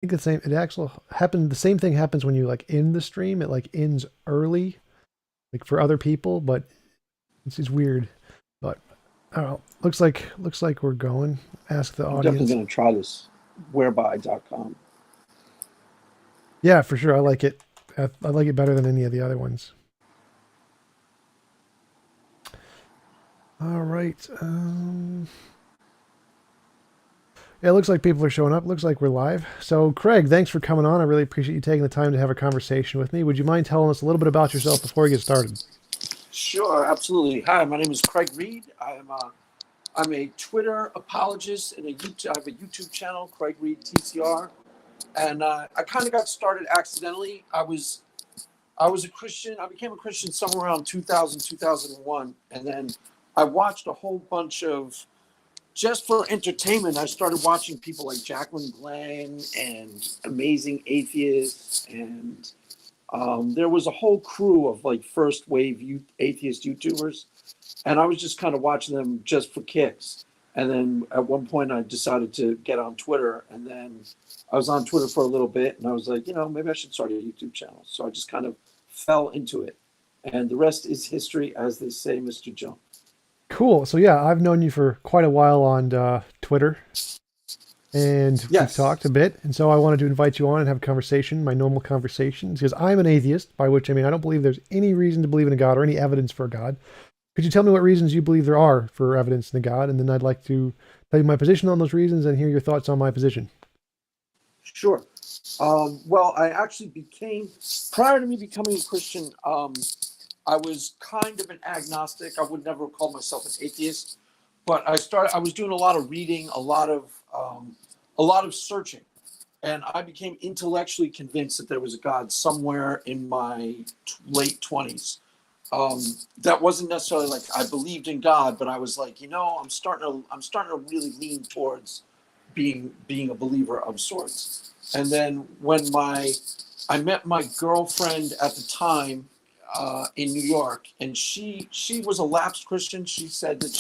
think the same. It actually happened. The same thing happens when you like end the stream. It like ends early, like for other people, but it's just weird. But I don't know. Looks like we're going. Ask the I'm definitely audience. going to try this whereby.com. Yeah, for sure. I like it. I like it better than any of the other ones. All right. Yeah, it looks like people are showing up. Looks like we're live. So, Craig, thanks for coming on. I really appreciate you taking the time to have a conversation with me. Would you mind telling us a little bit about yourself before we get started? Sure, absolutely. Hi, my name is Craig Reed. I'm a Twitter apologist and I have a YouTube channel, Craig Reed TCR. And I kind of got started accidentally. I was a Christian. I became a Christian somewhere around 2000, 2001. And then I watched a whole bunch of, just for entertainment, I started watching people like Jacqueline Glenn and Amazing Atheists. And there was a whole crew of like first wave atheist YouTubers. And I was just kind of watching them just for kicks. And then at one point, I decided to get on Twitter. And then I was on Twitter for a little bit. And I was like, maybe I should start a YouTube channel. So I just kind of fell into it. And the rest is history, as they say, Mr. Jump. Cool. So, yeah, I've known you for quite a while on Twitter, and we've talked a Yes, bit. And so I wanted to invite you on and have a conversation, my normal conversations, because I'm an atheist, by which I mean I don't believe there's any reason to believe in a God or any evidence for a God. Could you tell me what reasons you believe there are for evidence in a God? And then I'd like to tell you my position on those reasons and hear your thoughts on my position. sure. Well, I actually prior to me becoming a Christian, I was kind of an agnostic. I would never call myself an atheist, but I was doing a lot of reading, a lot of searching, and I became intellectually convinced that there was a God somewhere in my late 20s. That wasn't necessarily like I believed in God, but I was like, I'm starting to really lean towards being a believer of sorts. And then I met my girlfriend at the time in New York, and she was a lapsed Christian. She said that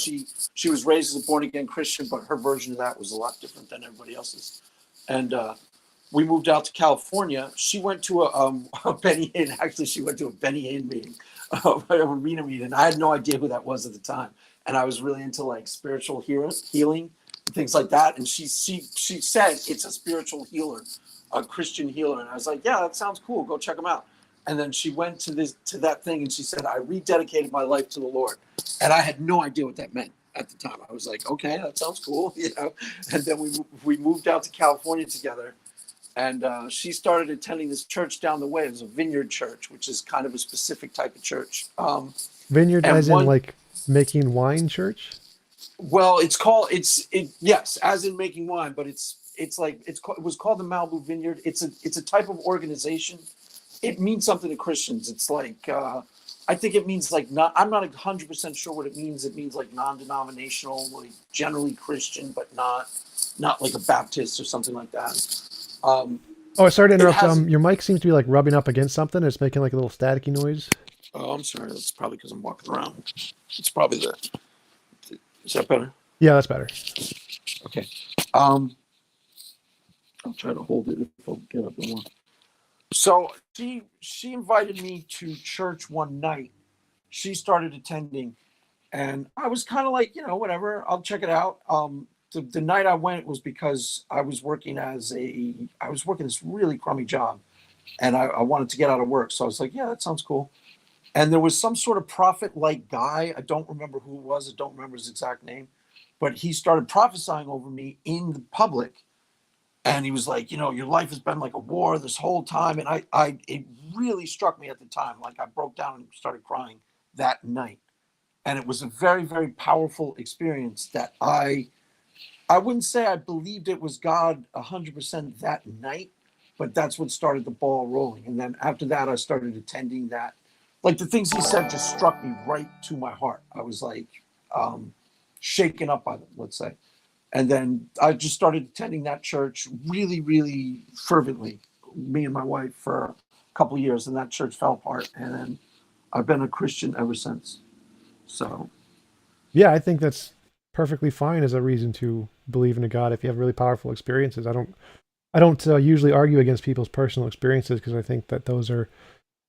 she was raised as a born again Christian, but her version of that was a lot different than everybody else's. And we moved out to California. She went to a Benny Hinn. Actually, she went to a Benny Hinn meeting, a arena meeting. I had no idea who that was at the time, and I was really into like spiritual healing, things like that. And she said it's a spiritual healer, a Christian healer, and I was like, yeah, that sounds cool. Go check them out. And then she went to that thing, and she said, I rededicated my life to the Lord, and I had no idea what that meant at the time. I was like, okay, that sounds cool, you know. And then we moved out to California together, and she started attending this church down the way. It was a vineyard church, which is kind of a specific type of church. Vineyard, And as in one, like making wine church? well, yes, as in making wine, but it was called the Malibu Vineyard. It's a type of organization. It means something to Christians. It's like I think it means like not. I'm not 100% sure what it means. It means like non-denominational, like generally Christian, but not like a Baptist or something like that. Um, Oh, sorry to it interrupt. has. Your mic seems to be like rubbing up against something. It's making like a little staticky noise. Oh, I'm sorry. That's probably because I'm walking around. It's probably the. Is that better? Yeah, that's better. Okay. Um, I'll try to hold it if I'll get up more. So she invited me to church one night. She started attending, and I was kind of like, whatever. I'll check it out. The night I went was because I was working this really crummy job, and I wanted to get out of work. So I was like, yeah, that sounds cool. And there was some sort of prophet like guy. I don't remember who it was. I don't remember his exact name, but he started prophesying over me in the public. And he was like, your life has been like a war this whole time. And it really struck me at the time. Like I broke down and started crying that night. And it was a very, very powerful experience that I wouldn't say I believed it was God 100% that night, but that's what started the ball rolling. And then after that, I started attending that. Like the things he said just struck me right to my heart. I was like um, shaken up by them, let's say. And then I just started attending that church really, really fervently, me and my wife, for a couple of years. And that church fell apart. And then I've been a Christian ever since. So, Yeah, I think that's perfectly fine as a reason to believe in a God if you have really powerful experiences. I don't I don't usually argue against people's personal experiences because I think that those are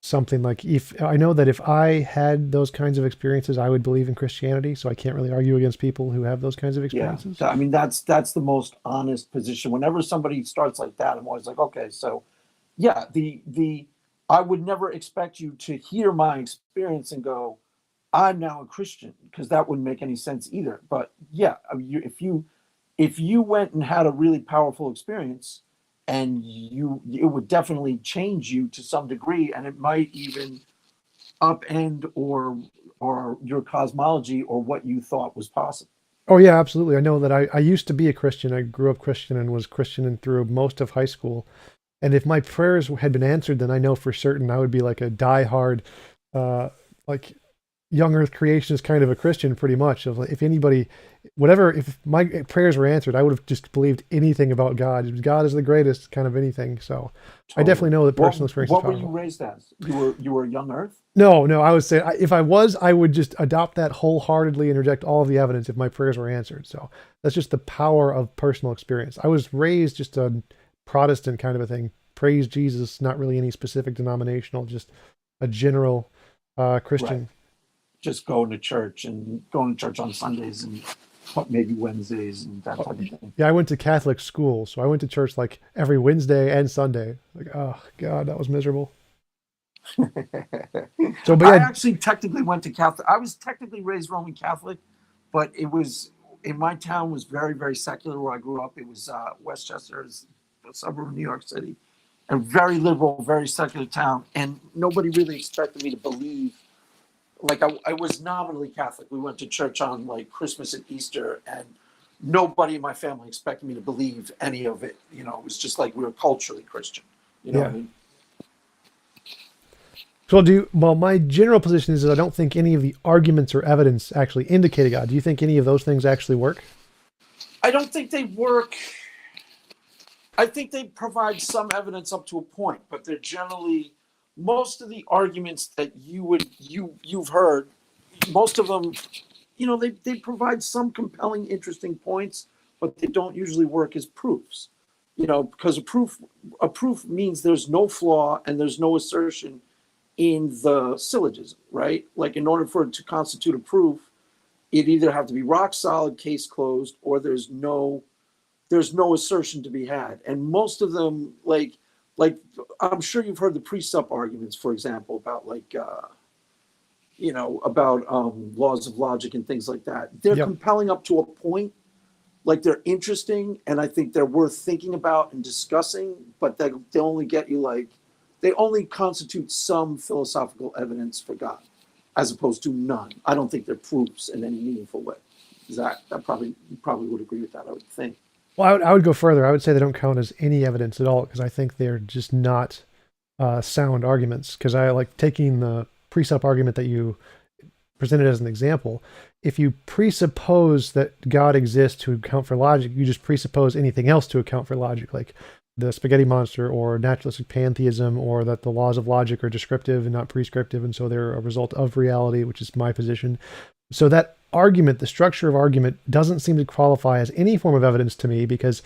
something like if I know that if I had those kinds of experiences, I would believe in Christianity. So I can't really argue against people who have those kinds of Yeah, experiences. I mean that's the most honest position. Whenever somebody starts like that, I'm always like, okay, so yeah, the I would never expect you to hear my experience and go, I'm now a Christian, because that wouldn't make any sense either. But yeah, I mean, if you went and had a really powerful experience, and it would definitely change you to some degree, and it might even upend or your cosmology or what you thought was possible. Oh yeah, absolutely. I know that I used to be a Christian. I grew up Christian and was Christian and through most of high school. And if my prayers had been answered, then I know for certain I would be like a diehard, uh, like young Earth creationist kind of a Christian, pretty much. Of like, if anybody, whatever, if my prayers were answered, I would have just believed anything about God. God is the greatest, kind of anything. So I definitely Totally. know that What personal experience is what were you powerful. raised as? You were a young Earth. No, no, I would say if I was, I would just adopt that wholeheartedly and reject all of the evidence if my prayers were answered. So that's just the power of personal experience. I was raised just a Protestant kind of a thing. Praise Jesus, not really any specific denominational, just a general Right. Christian. Just going to church on Sundays and maybe Wednesdays and that type of thing. Yeah, I went to Catholic school, so I went to church like every Wednesday and Sunday. Like, oh God, that was miserable. So, but I yeah, actually technically went to Catholic. I was technically raised Roman Catholic, but it was in my town was very very secular where I grew up. It was Westchester, is a suburb of New York City, a very liberal, very secular town, and nobody really expected me to believe. Like I was nominally Catholic. We went to church on like Christmas and Easter, and nobody in my family expected me to believe any of it. It was just like we were culturally Christian. You know what I yeah. mean? So well, my general position is that I don't think any of the arguments or evidence actually indicate a God. Do you think any of those things actually work? I don't think they work. I think they provide some evidence up to a point, but they're generally most of the arguments that you've heard, most of them, they provide some compelling, interesting points, but they don't usually work as proofs. Because a proof means there's no flaw and there's no assertion in the syllogism, right? Like in order for it to constitute a proof, it either have to be rock solid, case closed, or there's no assertion to be had. And most of them, like I'm sure you've heard the precept arguments, for example, about like about laws of logic and things like that. They're Yep. compelling up to a point, like they're interesting, and I think they're worth thinking about and discussing. But they only get you like they only constitute some philosophical evidence for God, as opposed to none. I don't think they're proofs in any meaningful way. That probably you probably would agree with that, I would think. Well, I would go further. I would say they don't count as any evidence at all because I think they're just not sound arguments. Because I like taking the precept argument that you presented as an example. If you presuppose that God exists to account for logic, you just presuppose anything else to account for logic, like the spaghetti monster or naturalistic pantheism, or that the laws of logic are descriptive and not prescriptive, and so they're a result of reality, which is my position. So that argument, the structure of argument, doesn't seem to qualify as any form of evidence to me because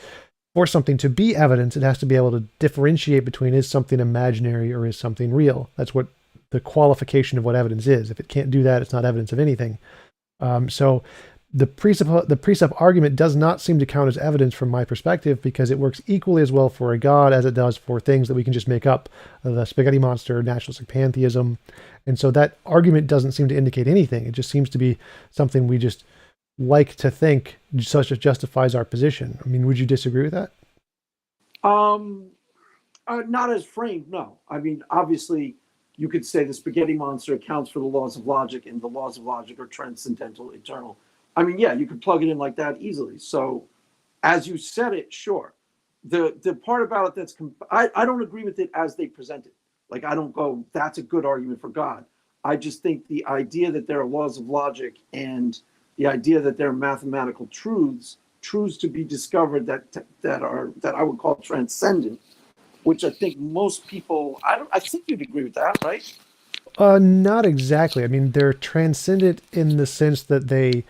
for something to be evidence, it has to be able to differentiate between is something imaginary or is something real. That's what the qualification of what evidence is. If it can't do that, it's not evidence of anything. So the precept argument does not seem to count as evidence from my perspective because it works equally as well for a God as it does for things that we can just make up, the spaghetti monster, naturalistic pantheism. And so that argument doesn't seem to indicate anything. It just seems to be something we just like to think such as justifies our position. I mean, would you disagree with that? Um, Not as framed, no. I mean, obviously, you could say the spaghetti monster accounts for the laws of logic, and the laws of logic are transcendental, eternal. I mean, yeah, you could plug it in like that easily. So, as you said it, sure. The part about it I don't agree with it as they present it. Like, I don't go, that's a good argument for God. I just think the idea that there are laws of logic and the idea that there are mathematical truths to be discovered that I would call transcendent, which I think most people, I think you'd agree with that, right? Not exactly. I mean, they're transcendent in the sense that they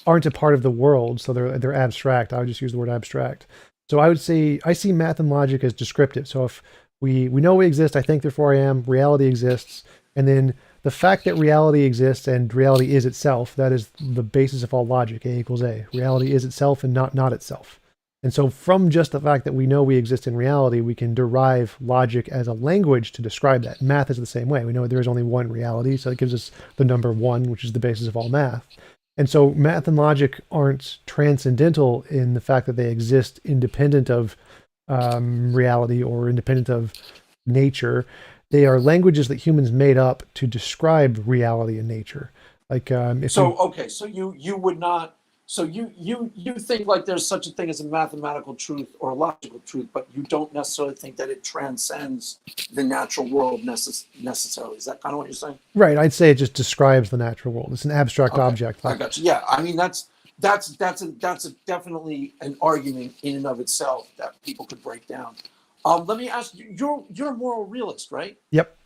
aren't a part of the world, so they're abstract. I would just use the word abstract. So I would say I see math and logic as descriptive. So if we know we exist, I think therefore I am, reality exists, and then the fact that reality exists and reality is itself, that is the basis of all logic, A equals A. Reality is itself and not itself. And so from just the fact that we know we exist in reality, we can derive logic as a language to describe that. Math is the same way. We know there is only one reality, so it gives us the number one, which is the basis of all math. And so math and logic aren't transcendental in the fact that they exist independent of reality or independent of nature. They are languages that humans made up to describe reality and nature. Like if So you, okay, so you would not. So you think like there's such a thing as a mathematical truth or a logical truth, but you don't necessarily think that it transcends the natural world necessarily. Is that kind of what you're saying? right, I'd say it just describes the natural world. It's an abstract Okay, object. I Like, got you. Yeah, I mean that's definitely an argument in and of itself that people could break down. Let me ask you, you're a moral realist, right? yep,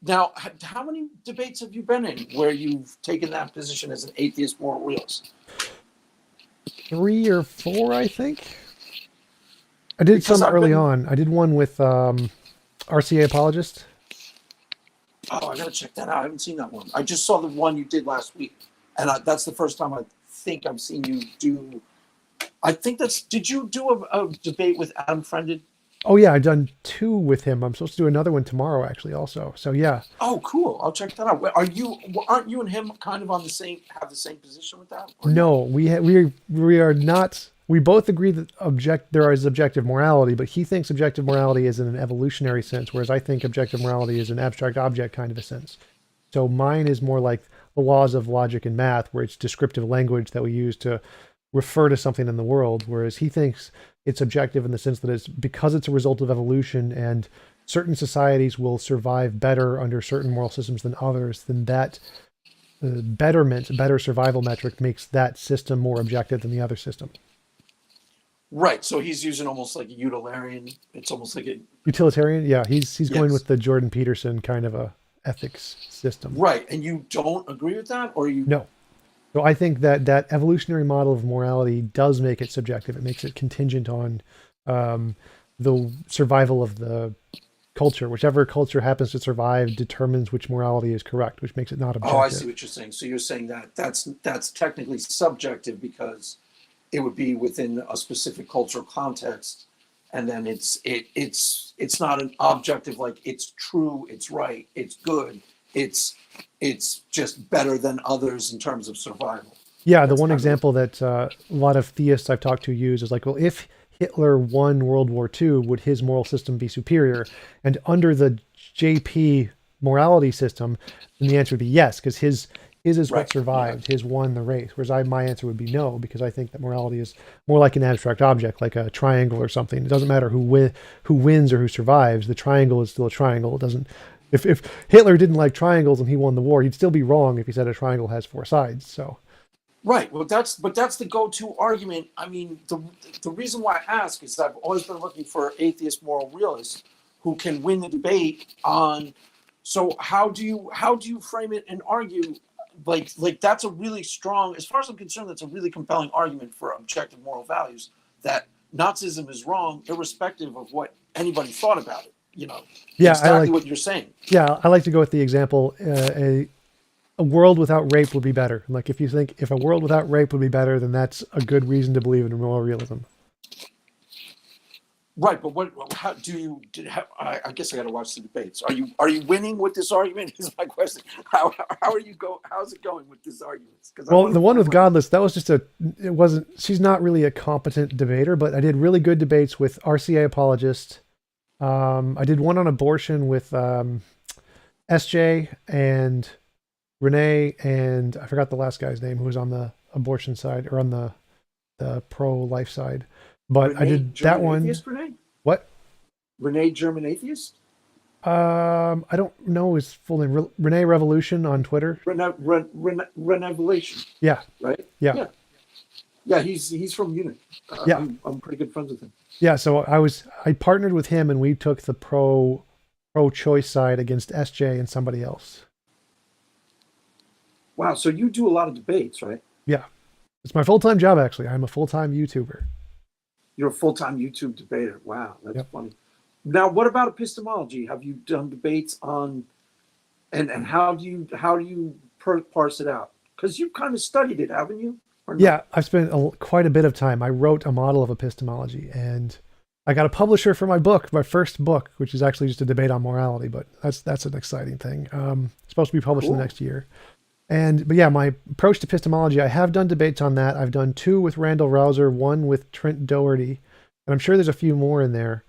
Now, how many debates have you been in where you've taken that position as an atheist moral realist? 3 or 4, I think. I did Because some I've early been. on. I did one with RCA apologist. Oh, I gotta check that out. I haven't seen that one. I just saw the one you did last week, and that's the first time I think I've seen you do. I think that's. Did you do a debate with Adam Friended? Oh yeah, I've done 2 with him. I'm supposed to do another one tomorrow, actually. Also, so yeah. Oh, cool. I'll check that out. Are you? Aren't you and him kind of on the same? Have the same position with that, or no? No, we are not. We both agree that there is objective morality, but he thinks objective morality is in an evolutionary sense, whereas I think objective morality is an abstract object kind of a sense. So mine is more like the laws of logic and math, where it's descriptive language that we use to refer to something in the world, whereas he thinks it's objective in the sense that it's because it's a result of evolution and certain societies will survive better under certain moral systems than others, then that better survival metric makes that system more objective than the other system. Right. So he's using almost like a utilitarian. It's almost like a Utilitarian, yeah, he's going with yes. the Jordan Peterson kind of a ethics system. Right. And you don't agree with that, or you? No, so I think that that evolutionary model of morality does make it subjective. It makes it contingent on um, the survival of the culture. Whichever culture happens to survive determines which morality is correct, which makes it not Oh, I see objective. what you're saying. So you're saying that that's technically subjective because it would be within a specific cultural context, and then it's not an objective like it's true, it's right, it's good, it's it's just better than others in terms of survival. Yeah, the That's one kind of example that a lot of theists I've talked to use is like, well, if Hitler won World War II, would his moral system be superior? And under the JP morality system, then the answer would be yes, because his is what right. Yeah. survived. His won the race. Whereas my answer would be no, because I think that morality is more like an abstract object, like a triangle or something. It doesn't matter who wins or who survives. The triangle is still a triangle. It doesn't. If Hitler didn't like triangles and he won the war, he'd still be wrong if he said a triangle has 4 sides. So. Right. Well, that's the go-to argument. I mean, the reason why I ask is I've always been looking for atheist moral realists who can win the debate on. So how do you frame it and argue like that's a really strong, as far as I'm concerned, that's a really compelling argument for objective moral values that Nazism is wrong, irrespective of what anybody thought about it. Yeah, Exactly what you're saying. I like to go with the example a world without rape would be better. Like if you think if a world without rape would be better, then that's a good reason to believe in moral realism. Right, but what? How do you? I guess I got to watch the debates. Are you winning with this argument? Is my question. How are you go? How's it going with this argument? Because I Well, want the to one find with one. Godless, that was just it wasn't, she's not really a competent debater, but I did really good debates with RCA apologist. I did one on abortion with SJ and Renee, and I forgot the last guy's name who was on the abortion side or on the pro-life side. But I Renee did that German one. atheist. Renee. What? Renee German atheist. I don't know his full name. Renee Revolution on Twitter. Revelation. Yeah, Right. yeah, Yeah. Yeah. He's from Munich. yeah, I'm pretty good friends with him. yeah. So I partnered with him, and we took the pro-choice side against SJ and somebody else. Wow. So you do a lot of debates, right? Yeah, it's my full-time job actually. I'm a full-time YouTuber. You're a full-time YouTube debater. Wow, that's Yep. funny. Now, what about epistemology? Have you done debates on, and how do you parse it out? Because you kind of studied it, haven't you? Or no? Yeah, I've spent quite a bit of time. I wrote a model of epistemology, and I got a publisher for my book, my first book, which is actually just a debate on morality. But that's an exciting thing. It's supposed to be published in the Cool. next year. But yeah, my approach to epistemology, I have done debates on that. I've done two with Randall Rouser, one with Trent Doherty, and I'm sure there's a few more in there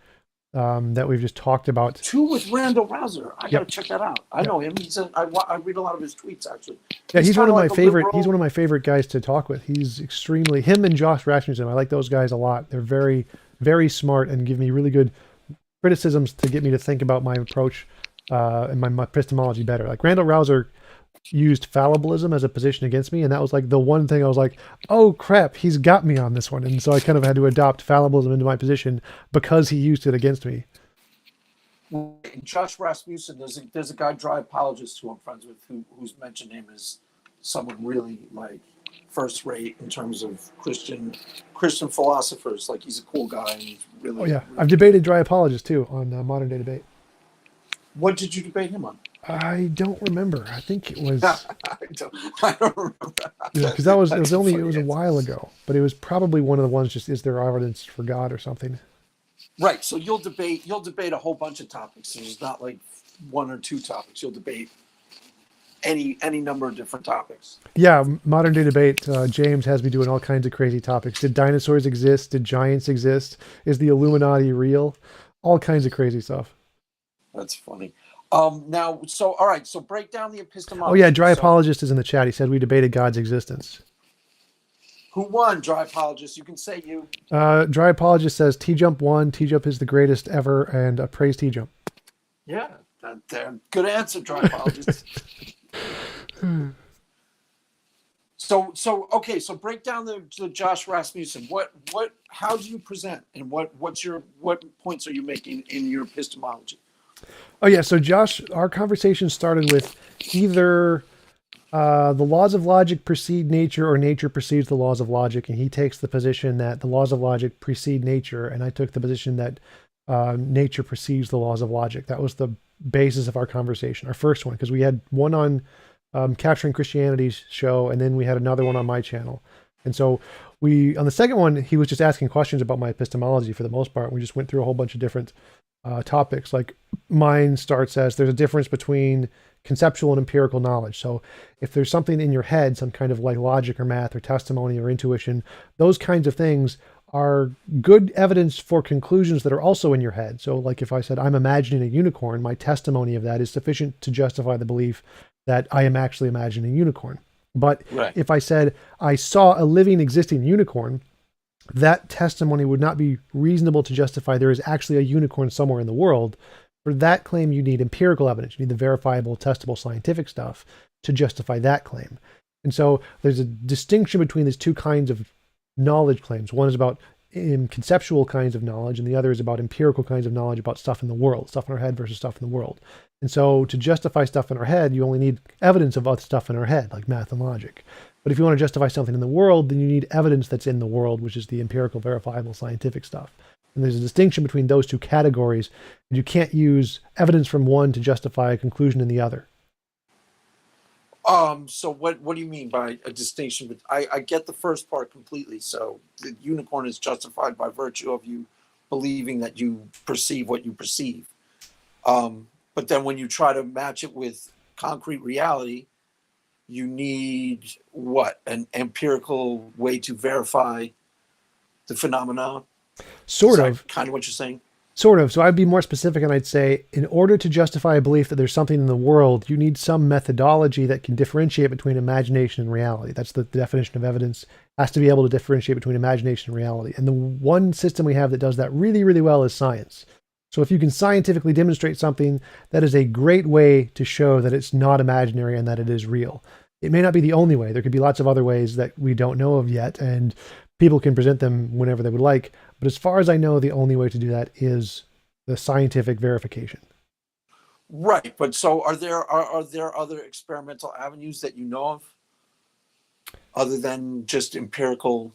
that we've just talked about. Two with Randall Rouser. I got to Yep, check that out. I yep. know him. I read a lot of his tweets actually. Yeah, He's he's one kind of of my like a favorite. He's one liberal. of my favorite guys to talk with. He's extremely him and Josh Rasmussen. I like those guys a lot. They're very, very smart and give me really good criticisms to get me to think about my approach and my epistemology better. Like Randall Rouser used fallibilism as a position against me, and that was like the one thing I was like, "Oh crap, he's got me on this one." And so I kind of had to adopt fallibilism into my position because he used it against me. Josh Rasmussen, there's a guy, dry apologist, who I'm friends with, who's mentioned him as someone really like first rate in terms of Christian philosophers. Like he's a cool guy and he's Oh really yeah, I've really good. debated dry apologists too on Modern Day Debate. What did you debate him on? I don't remember. I think it I was don't remember. yeah, because that was That's a it funny was a answer. while ago, but it was probably one of the ones. Just is there evidence for God or something? Right. So you'll debate a whole bunch of topics. There's not like one or two topics. You'll debate any number of different topics. Yeah, Modern Day Debate. James has me doing all kinds of crazy topics. Did dinosaurs exist? Did giants exist? Is the Illuminati real? All kinds of crazy stuff. That's funny. Now, so all right. So break down the Oh yeah, epistemology. Dry So Apologist is in the chat. He said we debated God's existence. who won, dry apologist? You can say you. Dry Apologist says TJump won. TJump is the greatest ever, and praise TJump. Yeah, good answer, dry apologist. So okay. So break down the Josh Rasmussen. How do you present, and what points are you making in your epistemology? Oh yeah, so Josh, our conversation started with either the laws of logic precede nature or nature precedes the laws of logic, and he takes the position that the laws of logic precede nature, and I took the position that nature precedes the laws of logic. That was the basis of our conversation, our first one, because we had one on Capturing Christianity's show, and then we had another one on my channel. And so on the second one, he was just asking questions about my epistemology for the most part. We just went through a whole bunch of different topics. Like mine starts as there's a difference between conceptual and empirical knowledge. So if there's something in your head, some kind of like logic or math or testimony or intuition, those kinds of things are good evidence for conclusions that are also in your head. So like if I said I'm imagining a unicorn, my testimony of that is sufficient to justify the belief that I am actually imagining a unicorn. But Right. if I said I saw a living existing unicorn, that testimony would not be reasonable to justify there is actually a unicorn somewhere in the world. For that claim, you need empirical evidence. You need the verifiable, testable, scientific stuff to justify that claim. And so there's a distinction between these two kinds of knowledge claims. One is about conceptual kinds of knowledge, and the other is about empirical kinds of knowledge about stuff in the world, stuff in our head versus stuff in the world. And so to justify stuff in our head, you only need evidence of other stuff in our head, like math and logic. But if you want to justify something in the world, then you need evidence that's in the world, which is the empirical, verifiable, scientific stuff. And there's a distinction between those two categories. And you can't use evidence from one to justify a conclusion in the other. So what do you mean by a distinction? I get the first part completely. So the unicorn is justified by virtue of you believing that you perceive what you perceive. But then when you try to match it with concrete reality, you need what? An empirical way to verify the phenomena? Is Sort that of. kind of what you're saying? Sort of. So I'd be more specific and I'd say, in order to justify a belief that there's something in the world, you need some methodology that can differentiate between imagination and reality. That's the definition of evidence. It has to be able to differentiate between imagination and reality. And the one system we have that does that really, really well is science. So if you can scientifically demonstrate something, that is a great way to show that it's not imaginary and that it is real. It may not be the only way. There could be lots of other ways that we don't know of yet, and people can present them whenever they would like. But as far as I know, the only way to do that is the scientific verification. Right. But so are there other experimental avenues that you know of other than just empirical?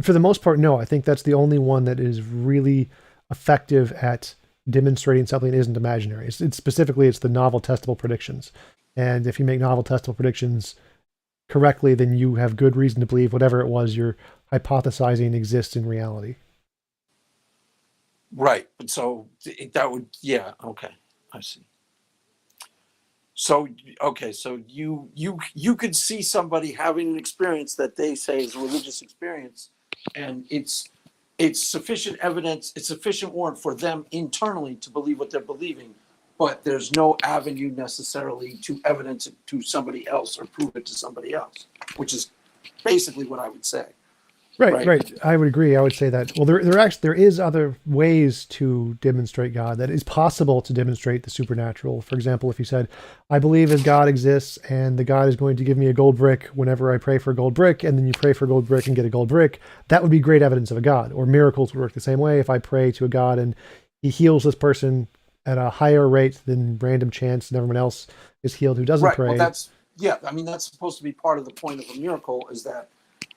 For the most part, no. I think that's the only one that is really effective at demonstrating something isn't imaginary. It's specifically it's the novel testable predictions, and if you make novel testable predictions correctly, then you have good reason to believe whatever it was you're hypothesizing exists in reality. Right. So that would, yeah. Okay. I see. So, okay. So you could see somebody having an experience that they say is a religious experience, and it's sufficient evidence, it's sufficient warrant for them internally to believe what they're believing, but there's no avenue necessarily to evidence it to somebody else or prove it to somebody else, which is basically what I would say. Right, Right. right. I would agree. I would say that. Well, there is other ways to demonstrate God. That is possible to demonstrate the supernatural. For example, if you said, "I believe as God exists, and the God is going to give me a gold brick whenever I pray for a gold brick," and then you pray for a gold brick and get a gold brick, that would be great evidence of a God. Or miracles would work the same way. If I pray to a God and He heals this person at a higher rate than random chance, and everyone else is healed who doesn't Right. Well, pray. that's, yeah. I mean, that's supposed to be part of the point of a miracle, is that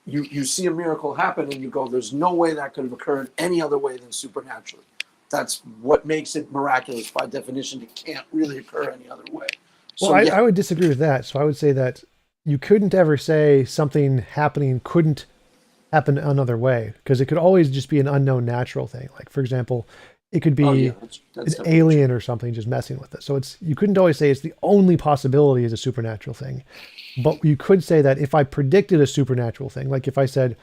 you see a miracle happen and you go, there's no way that could have occurred any other way than supernaturally. That's what makes it miraculous by definition. It can't really occur any other way. Well, So I yeah, would disagree with that. So I would say that you couldn't ever say something happening couldn't happen another way, because it could always just be an unknown natural thing. Like, for example, it could oh yeah, be that's an definitely true. alien or something just messing with it. So it's you couldn't always say it's the only possibility is a supernatural thing. But you could say that if I predicted a supernatural thing, like if I said,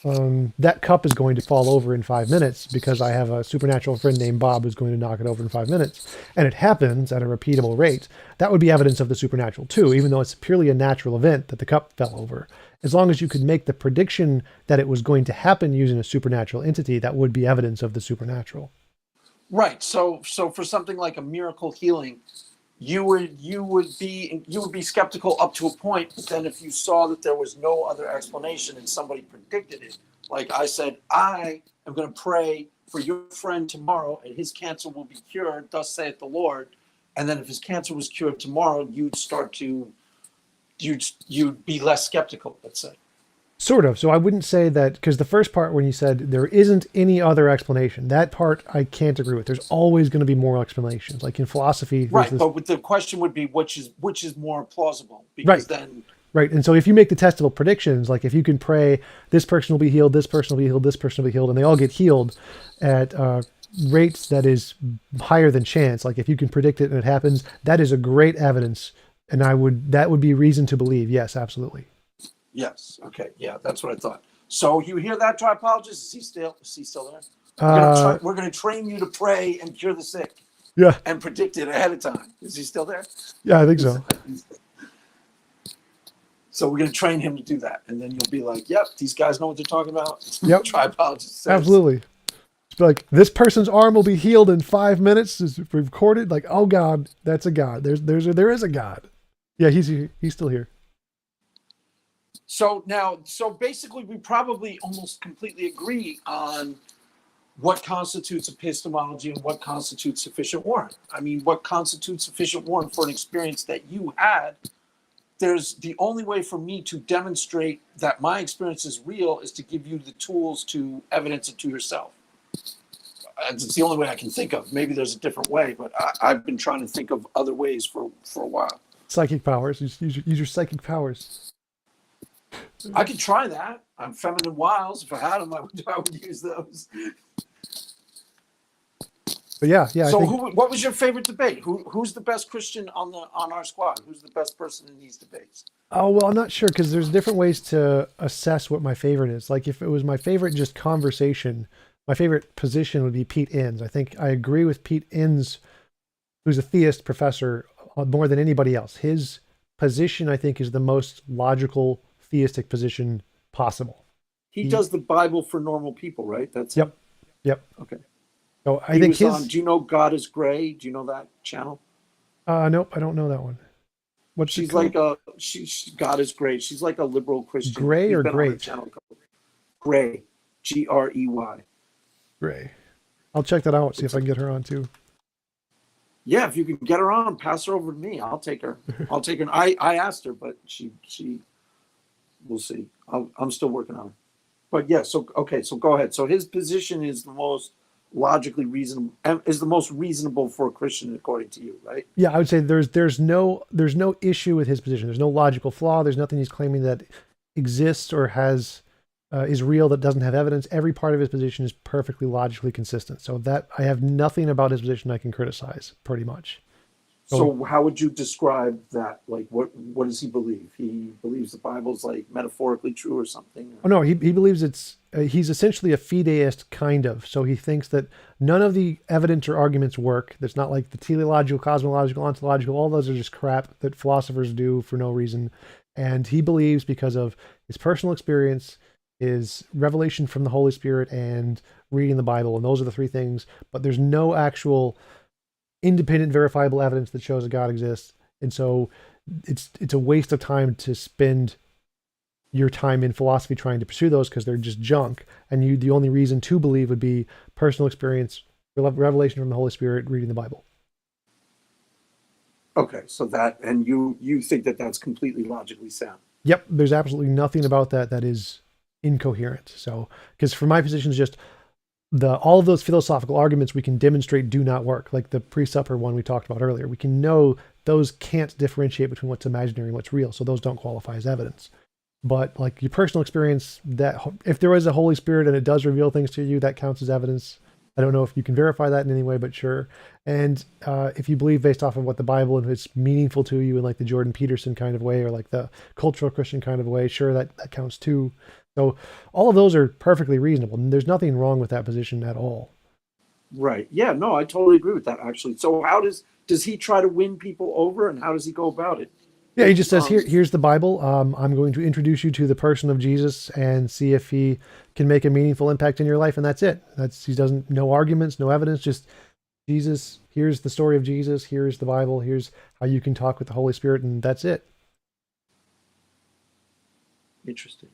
that cup is going to fall over in 5 minutes because I have a supernatural friend named Bob who's going to knock it over in 5 minutes, and it happens at a repeatable rate, that would be evidence of the supernatural too, even though it's purely a natural event that the cup fell over. As long as you could make the prediction that it was going to happen using a supernatural entity, that would be evidence of the supernatural. Right. So for something like a miracle healing, you would be skeptical up to a point, but then if you saw that there was no other explanation and somebody predicted it, like I said, I am going to pray for your friend tomorrow and his cancer will be cured, thus saith the Lord. And then if his cancer was cured tomorrow, you'd be less skeptical, let's say. Sort of. So I wouldn't say that, because the first part when you said there isn't any other explanation, that part I can't agree with. There's always going to be more explanations. Like in philosophy, there's Right, this. but the question would be which is more plausible, because Right. then Right. And so if you make the testable predictions, like if you can pray, this person will be healed, this person will be healed, this person will be healed, and they all get healed at rates that is higher than chance. Like if you can predict it and it happens, that is a great evidence. And that would be reason to believe. Yes, absolutely. yes, okay, yeah, that's what I thought. So you hear that, tripologist? Is he still there? Uh, We're gonna train you to pray and cure the sick yeah. and predict it ahead of time. Is he still there? Yeah, I think so. So we're gonna train him to do that, and then you'll be like, "Yep, these guys know what they're talking about." Yep. Tripologist says, Absolutely. It's like this person's arm will be healed in 5 minutes. Is recorded. Like, oh God, that's a God. There is a God. Yeah, he's still here. so basically, we probably almost completely agree on what constitutes epistemology and what constitutes sufficient warrant. I mean, what constitutes sufficient warrant for an experience that you had? There's the only way for me to demonstrate that my experience is real is to give you the tools to evidence it to yourself. It's the only way I can think of. Maybe there's a different way, but I've been trying to think of other ways for a while. Psychic powers. Use your psychic powers. I could try that. I'm feminine wiles. If I had them, I would use those. But yeah. I So, think. what was your favorite debate? Who's the best Christian on our squad? Who's the best person in these debates? Oh well, I'm not sure because there's different ways to assess what my favorite is. Like if it was my favorite just conversation, my favorite position would be Pete Innes. I think I agree with Pete Innes, who's a theist professor, more than anybody else. His position, I think, is the most logical theistic position possible. He does the Bible for normal people, right? That's Yep, him. yep. Okay. So I He think was on. his. Do you know God is Gray? Do you know that channel? Nope, I don't know that one. What's it She's called? like a God is great. She's like a liberal Christian. Gray He's or been on her great? channel. Gray, Grey. Gray. I'll check that out. See if I can get her on too. Yeah, if you can get her on, pass her over to me. I'll take her. I'll take her. I asked her, but she we'll see. I'm still working on her. but yeah, so okay, so go ahead. So his position is the most logically reasonable, is the most reasonable for a Christian, according to you, right? Yeah, I would say there's no issue with his position. There's no logical flaw. There's nothing he's claiming that exists or has is real that doesn't have evidence. Every part of his position is perfectly logically consistent. So that I have nothing about his position I can criticize, pretty much. So, So how would you describe that? Like, what does he believe? He believes the Bible's like metaphorically true or something? oh no, he believes he's essentially a fideist kind of. So he thinks that none of the evidence or arguments work. That's not like the teleological, cosmological, ontological. All those are just crap that philosophers do for no reason. And he believes because of his personal experience, his revelation from the Holy Spirit, and reading the Bible, and those are the three things. But there's no actual independent, verifiable evidence that shows that God exists. And so it's a waste of time to spend your time in philosophy trying to pursue those because they're just junk. And the only reason to believe would be personal experience, revelation from the Holy Spirit, reading the Bible. Okay, so that, and you think that that's completely logically sound. Yep, there's absolutely nothing about that is incoherent. So, because for my position is just all of those philosophical arguments we can demonstrate do not work, like the pre-supper one we talked about earlier. We can know those can't differentiate between what's imaginary and what's real, so those don't qualify as evidence. But like your personal experience, that if there is a Holy Spirit and it does reveal things to you, that counts as evidence. I don't know if you can verify that in any way, but sure. And if you believe based off of what the Bible and it's meaningful to you in like the Jordan Peterson kind of way or like the cultural Christian kind of way, sure, that counts too. So all of those are perfectly reasonable, and there's nothing wrong with that position at all. Right. Yeah, no, I totally agree with that actually. So how does he try to win people over, and how does he go about it? Yeah, he just says, Um, here's the Bible. I'm going to introduce you to the person of Jesus and see if he can make a meaningful impact in your life, and that's it. He doesn't, no arguments, no evidence, just Jesus. Here's the story of Jesus. Here's the Bible. Here's how you can talk with the Holy Spirit, and that's it. Interesting.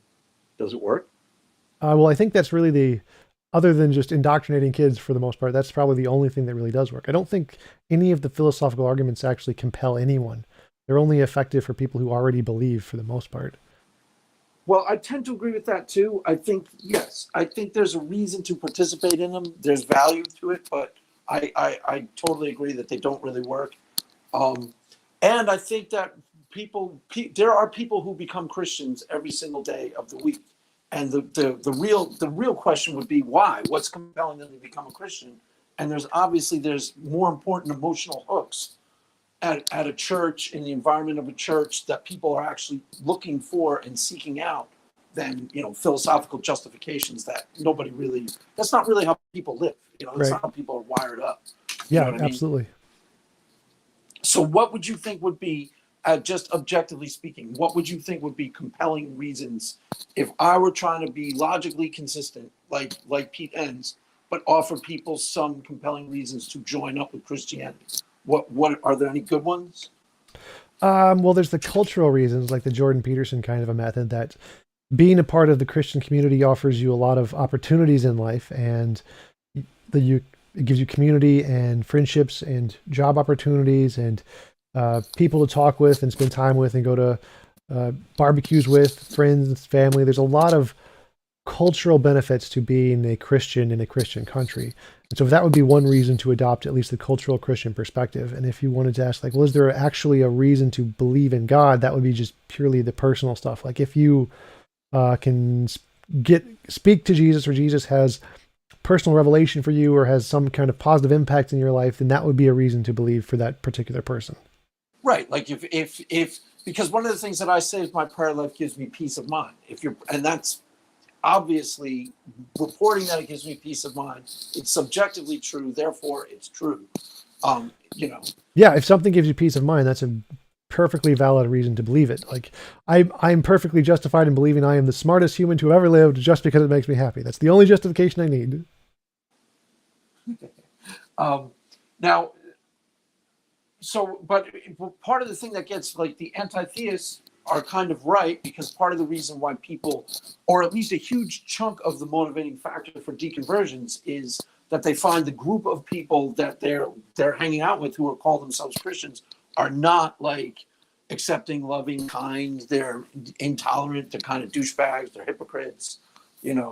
Does it work? Well, I think that's really other than just indoctrinating kids for the most part, that's probably the only thing that really does work. I don't think any of the philosophical arguments actually compel anyone. They're only effective for people who already believe for the most part. Well, I tend to agree with that too. I think, yes, I think there's a reason to participate in them. There's value to it, but I totally agree that they don't really work. Um, and I think that there are people who become Christians every single day of the week. And the real question would be why? What's compelling them to become a Christian? And there's more important emotional hooks at a church, in the environment of a church, that people are actually looking for and seeking out than philosophical justifications that nobody really. That's not really how people live. That's Right. not how people are wired up. You know Yeah, what I mean? absolutely. So, what would you think would be, just objectively speaking, what would you think would be compelling reasons if I were trying to be logically consistent, like Pete Enns, but offer people some compelling reasons to join up with Christianity? What are there any good ones? Well, there's the cultural reasons, like the Jordan Peterson kind of a method that being a part of the Christian community offers you a lot of opportunities in life, and it gives you community and friendships and job opportunities and people to talk with and spend time with and go to barbecues with friends, family. There's a lot of cultural benefits to being a Christian in a Christian country. And so that would be one reason to adopt at least the cultural Christian perspective. And if you wanted to ask, like, well, is there actually a reason to believe in God? That would be just purely the personal stuff. Like if you can speak to Jesus, or Jesus has personal revelation for you or has some kind of positive impact in your life, then that would be a reason to believe for that particular person. Right. Like if because one of the things that I say is my prayer life gives me peace of mind. And that's obviously reporting that it gives me peace of mind. It's subjectively true, therefore it's true. You know. Yeah, if something gives you peace of mind, that's a perfectly valid reason to believe it. Like I'm perfectly justified in believing I am the smartest human to ever lived just because it makes me happy. That's the only justification I need. Now, but part of the thing that gets, like, the anti-theists are kind of right, because part of the reason why people, or at least a huge chunk of the motivating factor for deconversions, is that they find the group of people that they're hanging out with who are call themselves Christians are not like accepting, loving, kind. They're intolerant. They're kind of douchebags. They're hypocrites.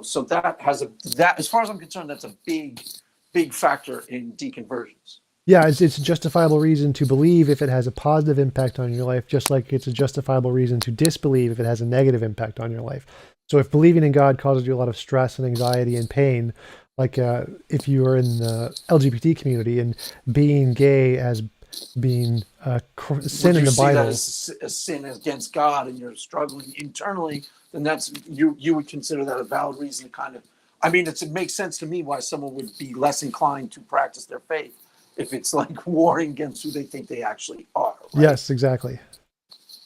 So that as far as I'm concerned, that's a big factor in deconversions. Yeah, it's a justifiable reason to believe if it has a positive impact on your life, just like it's a justifiable reason to disbelieve if it has a negative impact on your life. So if believing in God causes you a lot of stress and anxiety and pain, like if you are in the LGBT community and being gay as being a Would sin in you the see that Bible, as a sin against God and you're struggling internally, then that's you would consider that a valid reason to kind of. I mean, it makes sense to me why someone would be less inclined to practice their faith if it's like warring against who they think they actually are, right? yes, exactly.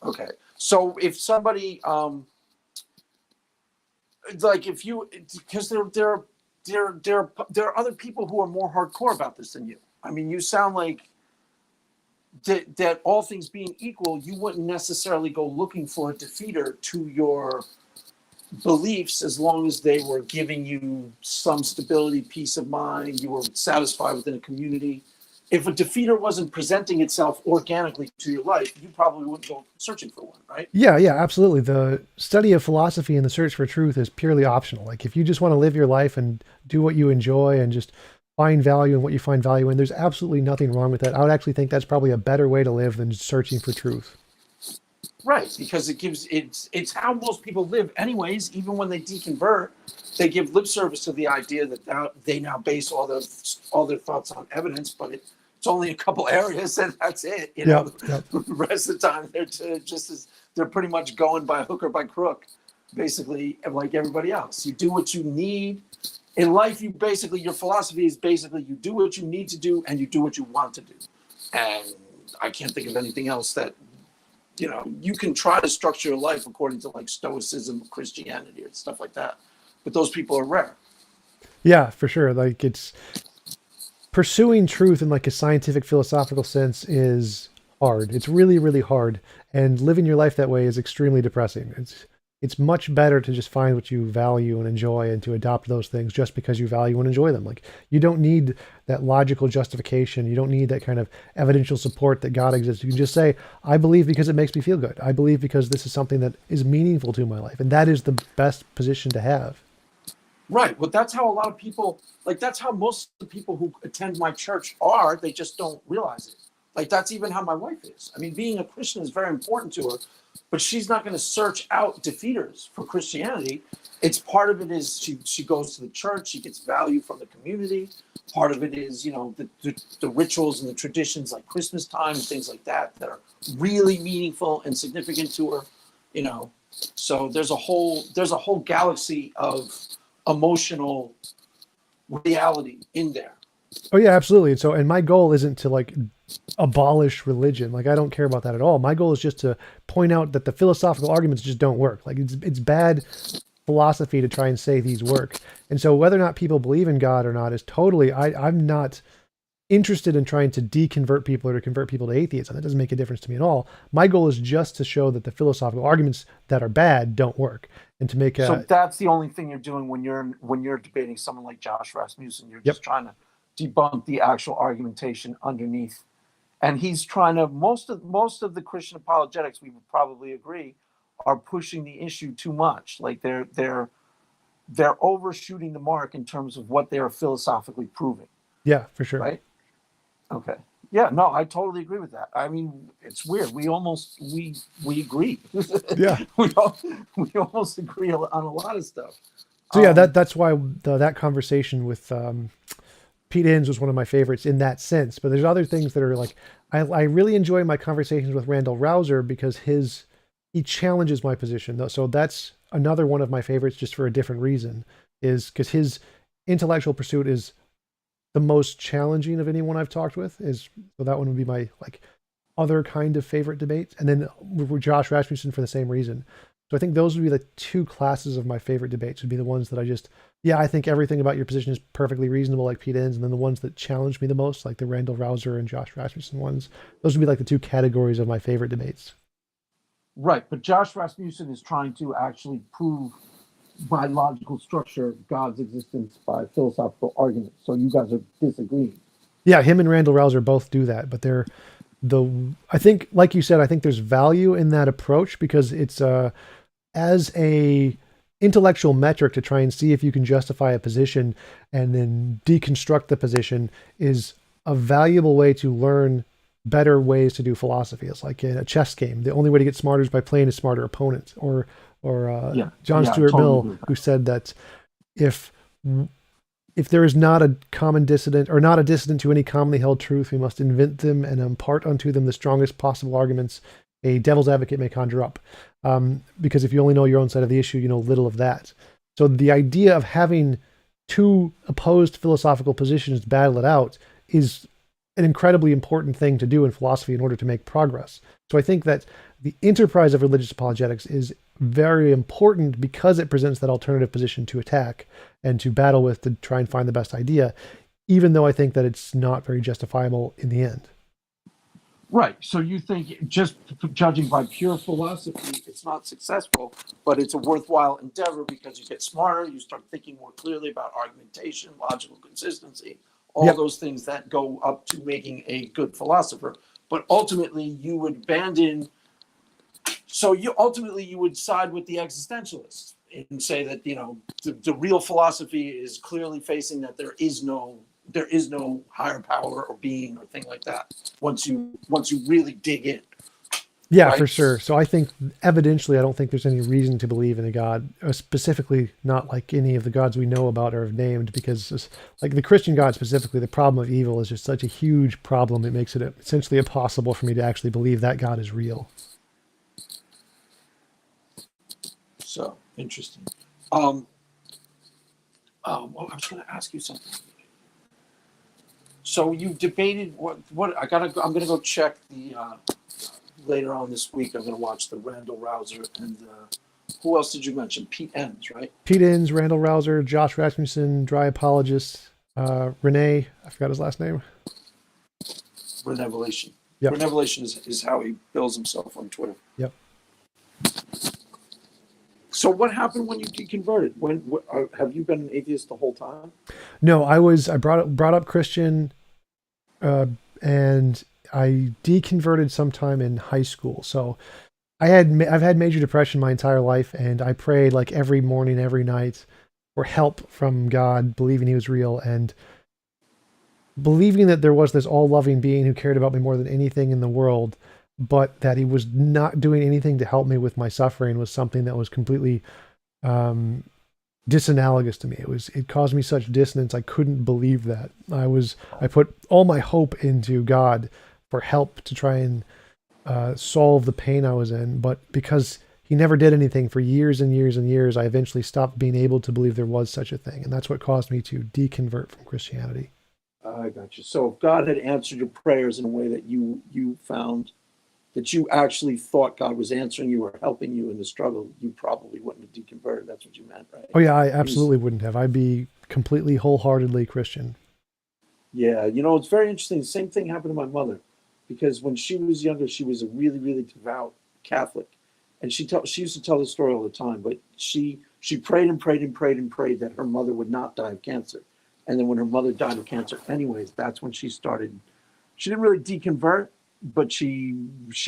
Okay. So if somebody like if you because there are other people who are more hardcore about this than you. I mean, you sound like that all things being equal, you wouldn't necessarily go looking for a defeater to your beliefs as long as they were giving you some stability, peace of mind, you were satisfied within a community. If a defeater wasn't presenting itself organically to your life, you probably wouldn't go searching for one, right? Yeah, yeah, absolutely. The study of philosophy and the search for truth is purely optional. Like if you just want to live your life and do what you enjoy and just find value in what you find value in, there's absolutely nothing wrong with that. I would actually think that's probably a better way to live than searching for truth. Right, because it's how most people live anyways. Even when they deconvert, they give lip service to the idea that they now base all their thoughts on evidence, but it's only a couple areas and that's it. Yep, yep. The rest of the time they're pretty much going by hook or by crook, basically like everybody else. You do what you need in life. Your philosophy is basically you do what you need to do and you do what you want to do. And I can't think of anything else that you can try to structure your life according to like Stoicism, Christianity, and stuff like that. But those people are rare. Yeah, for sure. Like it's pursuing truth in like a scientific philosophical sense is hard. It's really, really hard. And living your life that way is extremely depressing. It's much better to just find what you value and enjoy and to adopt those things just because you value and enjoy them. Like you don't need that logical justification. You don't need that kind of evidential support that God exists. You can just say, I believe because it makes me feel good. I believe because this is something that is meaningful to my life. And that is the best position to have. Right. Well, that's how a lot of people, like, that's how most of the people who attend my church are. They just don't realize it. Like, that's even how my wife is. I mean, being a Christian is very important to her, but she's not going to search out defeaters for Christianity. It's part of it is she goes to the church, she gets value from the community. Part of it is, the rituals and the traditions like Christmas time and things like that that are really meaningful and significant to her. So there's a whole galaxy of emotional reality in there. Oh yeah, absolutely. And my goal isn't to like abolish religion. Like I don't care about that at all. My goal is just to point out that the philosophical arguments just don't work. Like it's bad philosophy to try and say these work. And so whether or not people believe in God or not is totally I'm not interested in trying to deconvert people or to convert people to atheism. That doesn't make a difference to me at all. My goal is just to show that the philosophical arguments that are bad don't work, and to make so that's the only thing you're doing when you're debating someone like Josh Rasmussen. You're just trying to debunk the actual argumentation underneath. And he's trying to most of the Christian apologetics, we would probably agree, are pushing the issue too much. Like they're overshooting the mark in terms of what they are philosophically proving. Yeah, for sure. Right. Okay. Yeah, no, I totally agree with that. I mean, it's weird. We agree. Yeah. we almost agree on a lot of stuff. So yeah, that's why that conversation with Pete Enns was one of my favorites in that sense. But there's other things that are like I really enjoy my conversations with Randall Rouser because he challenges my position though. So that's another one of my favorites just for a different reason, is because his intellectual pursuit is the most challenging of anyone I've talked with. So that one would be my like other kind of favorite debate. And then with Josh Rasmussen for the same reason. So I think those would be the two classes of my favorite debates, would be the ones that I think everything about your position is perfectly reasonable, like Pete Enns, and then the ones that challenge me the most, like the Randall Rouser and Josh Rasmussen ones. Those would be like the two categories of my favorite debates. Right, but Josh Rasmussen is trying to actually prove by logical structure God's existence by philosophical argument. So you guys are disagreeing. Yeah, him and Randall Rouser both do that, but I think, like you said, I think there's value in that approach because it's as a intellectual metric to try and see if you can justify a position and then deconstruct the position is a valuable way to learn better ways to do philosophy. It's like in a chess game. The only way to get smarter is by playing a smarter opponent. Or Yeah, John yeah, I Stuart totally Mill, agree with who that. said that if if there is not a common dissident or not a dissident to any commonly held truth, we must invent them and impart unto them the strongest possible arguments a devil's advocate may conjure up. Because if you only know your own side of the issue, you know little of that. So the idea of having two opposed philosophical positions battle it out is an incredibly important thing to do in philosophy in order to make progress. So I think that the enterprise of religious apologetics is very important because it presents that alternative position to attack and to battle with to try and find the best idea, even though I think that it's not very justifiable in the end. Right. So you think just judging by pure philosophy, it's not successful, but it's a worthwhile endeavor because you get smarter, you start thinking more clearly about argumentation, logical consistency, all Yep. those things that go up to making a good philosopher. But ultimately, you would abandon. So you would side with the existentialists and say that the real philosophy is clearly facing that there is no higher power or being or thing like that once you really dig in, Yeah, for right? sure. So I think evidentially, I don't think there's any reason to believe in a God, specifically not like any of the gods we know about or have named, because like the Christian God specifically, the problem of evil is just such a huge problem. It makes it essentially impossible for me to actually believe that God is real. So interesting. Um, well, I was going to ask you something. So you debated what I'm going to go check the later on this week. I'm going to watch the Randall Rouser and who else did you mention? Pete Enns, right? Pete Enns, Randall Rouser, Josh Rasmussen, Dry Apologist, Renee, I forgot his last name. Renevelation. Yep. Renevelation is how he bills himself on Twitter. Yep. So what happened when you deconverted? Have you been an atheist the whole time? No, I brought up Christian, uh, and I deconverted sometime in high school. So I've had major depression my entire life, and I prayed like every morning, every night for help from God, believing He was real and believing that there was this all-loving being who cared about me more than anything in the world, but that He was not doing anything to help me with my suffering was something that was completely um, disanalogous to me. It caused me such dissonance. I couldn't believe that. I put all my hope into God for help to try and solve the pain I was in, but because He never did anything for years and years and years, I eventually stopped being able to believe there was such a thing, and that's what caused me to deconvert from Christianity. I got you. So if God had answered your prayers in a way that you found that you actually thought God was answering you or helping you in the struggle, you probably wouldn't have deconverted. That's what you meant, right? Oh yeah, I He was, absolutely wouldn't have. I'd be completely wholeheartedly Christian. yeah. It's very interesting. The same thing happened to my mother, because when she was younger, she was a really, really devout Catholic, and she used to tell the story all the time. But she prayed and prayed and prayed and prayed that her mother would not die of cancer, and then when her mother died of cancer, anyways, that's when she started. She didn't really deconvert, but she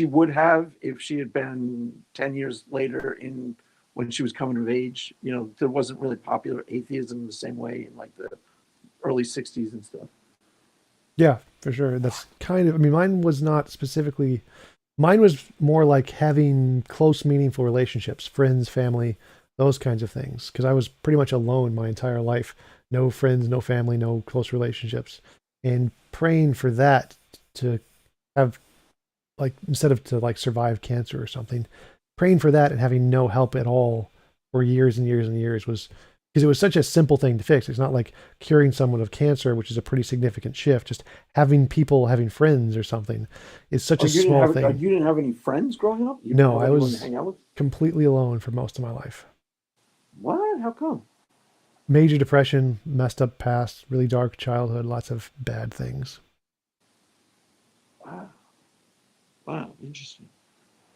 would have if she had been 10 years later in when she was coming of age. There wasn't really popular atheism the same way in like the early '60s and stuff. Yeah, for sure. That's kind of, I mean, mine was not specifically, mine was more like having close, meaningful relationships, friends, family, those kinds of things. Because I was pretty much alone my entire life. No friends, no family, no close relationships. And praying for that to have, like, instead of to like survive cancer or something, praying for that and having no help at all for years and years and years was because it was such a simple thing to fix. It's not like curing someone of cancer, which is a pretty significant shift. Just having people, having friends or something is such Oh, a small thing. you didn't have any friends growing up? You didn't No, have I anyone to was hang out with? completely alone for most of my life. What? How come? Major depression, messed up past, really dark childhood, lots of bad things. Wow. Wow. Interesting.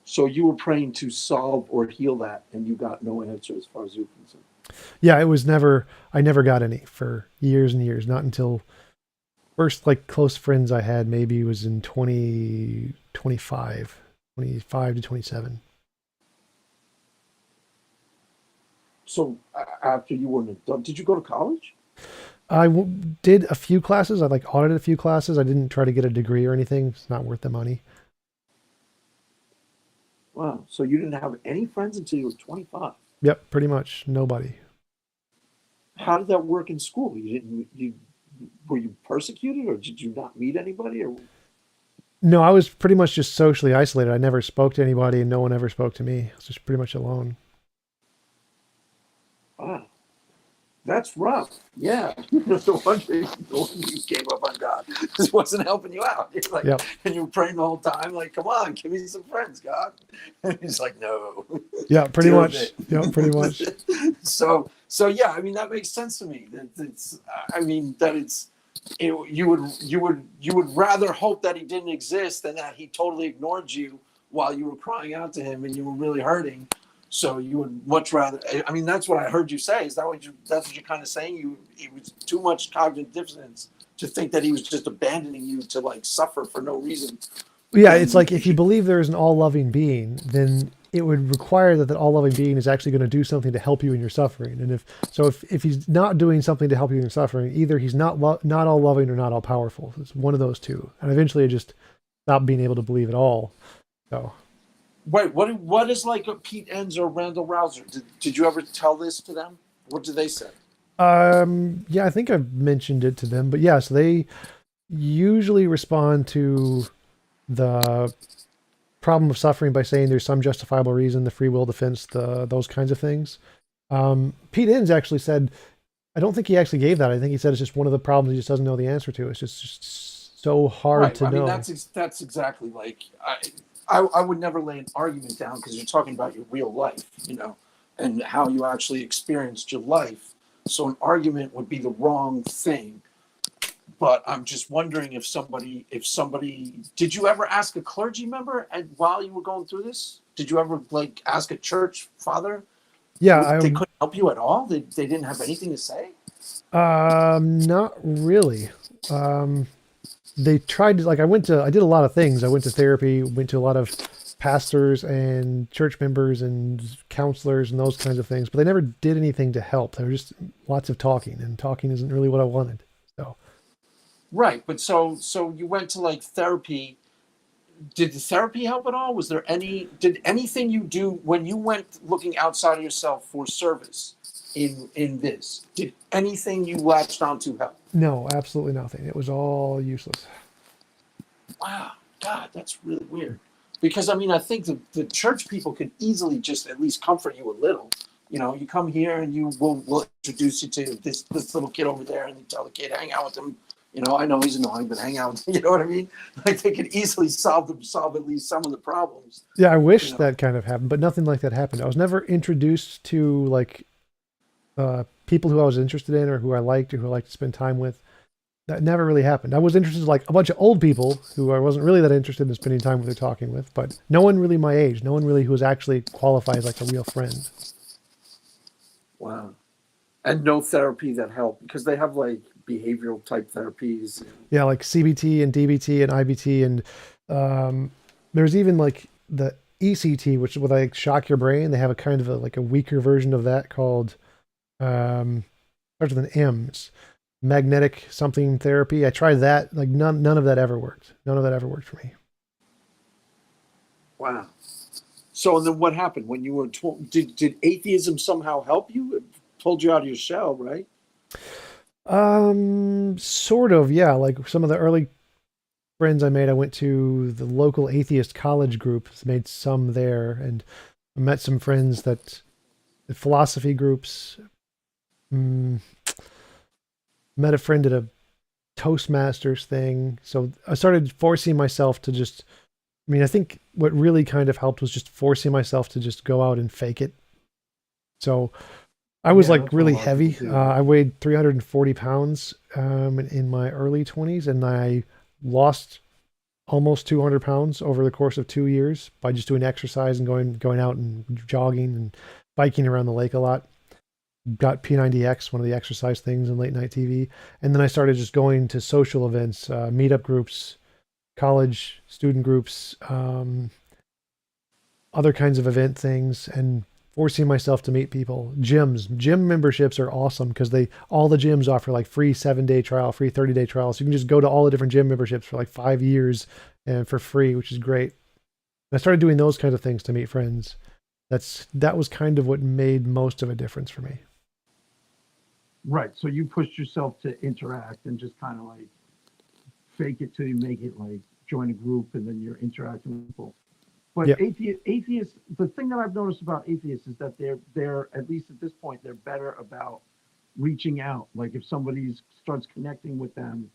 So you were praying to solve or heal that, and you got no answer as far as you're concerned. Yeah, I never got any for years and years, not until first like close friends I had maybe was in 2025, 25 to 27. So after you were an adult, did you go to college? Did a few classes. I like audited a few classes. I didn't try to get a degree or anything. It's not worth the money. Wow. So you didn't have any friends until you were 25. Yep, pretty much nobody. How did that work in school? You didn't you were you persecuted or did you not meet anybody or No, I was pretty much just socially isolated. I never spoke to anybody, and no one ever spoke to me. I was just pretty much alone. wow. That's rough. Yeah. No wonder you gave up on God. This wasn't helping you out. You're like, Yep. and you were praying the whole time, like, come on, give me some friends, God. And he's like, no, Yeah, pretty deal with much. Yep, pretty much. it. So yeah, I mean, that makes sense to me. That it's, I mean, that you would rather hope that he didn't exist than that he totally ignored you while you were crying out to him and you were really hurting. So you would much rather. I mean, that's what I heard you say. Is that what you? That's what you're kind of saying. It was too much cognitive dissonance to think that he was just abandoning you to like suffer for no reason. Yeah, it's And like if you believe there is an all-loving being, then it would require that all-loving being is actually going to do something to help you in your suffering. And if he's not doing something to help you in your suffering, either he's not all loving or not all powerful. It's one of those two. And eventually, I just stopped being able to believe at all. So. wait, what is like a Pete Enns or Randall Rouser? Did you ever tell this to them? What did they say? Yeah, I think I've mentioned it to them, but yeah, so they usually respond to the problem of suffering by saying there's some justifiable reason, the free will defense, those kinds of things. Pete Enns actually said, I don't think he actually gave that. I think he said it's just one of the problems he just doesn't know the answer to. It's just so hard Right. to I mean, know. that's exactly like I would never lay an argument down because you're talking about your real life, and how you actually experienced your life. So an argument would be the wrong thing. But I'm just wondering if somebody, did you ever ask a clergy member and while you were going through this? Did you ever like ask a church father? Yeah, They couldn't help you at all. They didn't have anything to say. not really. Um, they tried to I did a lot of things. I went to therapy, went to a lot of pastors and church members and counselors and those kinds of things, but they never did anything to help. There was just lots of talking, and talking isn't really what I wanted. So, Right. But so you went to like therapy. Did the therapy help at all? Was there did anything you do when you went looking outside of yourself for service in this? Did anything you latched onto help? no, absolutely nothing. It was all useless. Wow, God, that's really weird. Because I mean, I think the church people could easily just at least comfort you a little. You come here and we'll introduce you to this little kid over there, and you tell the kid hang out with him. I know he's annoying, but hang out with him. You know what I mean? Like they could easily solve at least some of the problems. Yeah, I You wish know, that kind of happened, but nothing like that happened. I was never introduced to like people who I was interested in or who I liked or who I liked to spend time with. That never really happened. I was interested in like a bunch of old people who I wasn't really that interested in spending time with or talking with, but no one really my age, no one really who was actually qualified as like a real friend. wow. And no therapy that helped because they have like behavioral type therapies. Yeah, like CBT and DBT and IBT and um, there's even like the ECT, which is what like shock your brain. They have a kind of like a weaker version of that called um, starts with an M. It's magnetic something therapy. I tried that. Like none of that ever worked. None of that ever worked for me. Wow. So and then what happened when you were did atheism somehow help you? It pulled you out of your shell, right? Sort of, yeah. Like some of the early friends I made, I went to the local atheist college group, made some there, and I met some friends that the philosophy groups. Mm, met a friend at a Toastmasters thing. So I started forcing myself to just, I mean, I think what really kind of helped was just forcing myself to just go out and fake it. So I was Yeah, like that's what a really lot of people heavy. do. I weighed 340 pounds in my early 20s, and I lost almost 200 pounds over the course of 2 years by just doing exercise and going out and jogging and biking around the lake a lot. Got P90X, one of the exercise things in late night TV, and then I started just going to social events, meetup groups, college student groups, other kinds of event things, and forcing myself to meet people. Gym memberships are awesome because all the gyms offer like free 7-day trial, free 30-day trial. So you can just go to all the different gym memberships for like 5 years and for free, which is great. And I started doing those kinds of things to meet friends. That was kind of what made most of a difference for me. Right. So you pushed yourself to interact and just kind of like fake it till you make it, like join a group and then you're interacting with people. But Yeah. atheists, the thing that I've noticed about atheists is that they're at least at this point, they're better about reaching out. Like if somebody starts connecting with them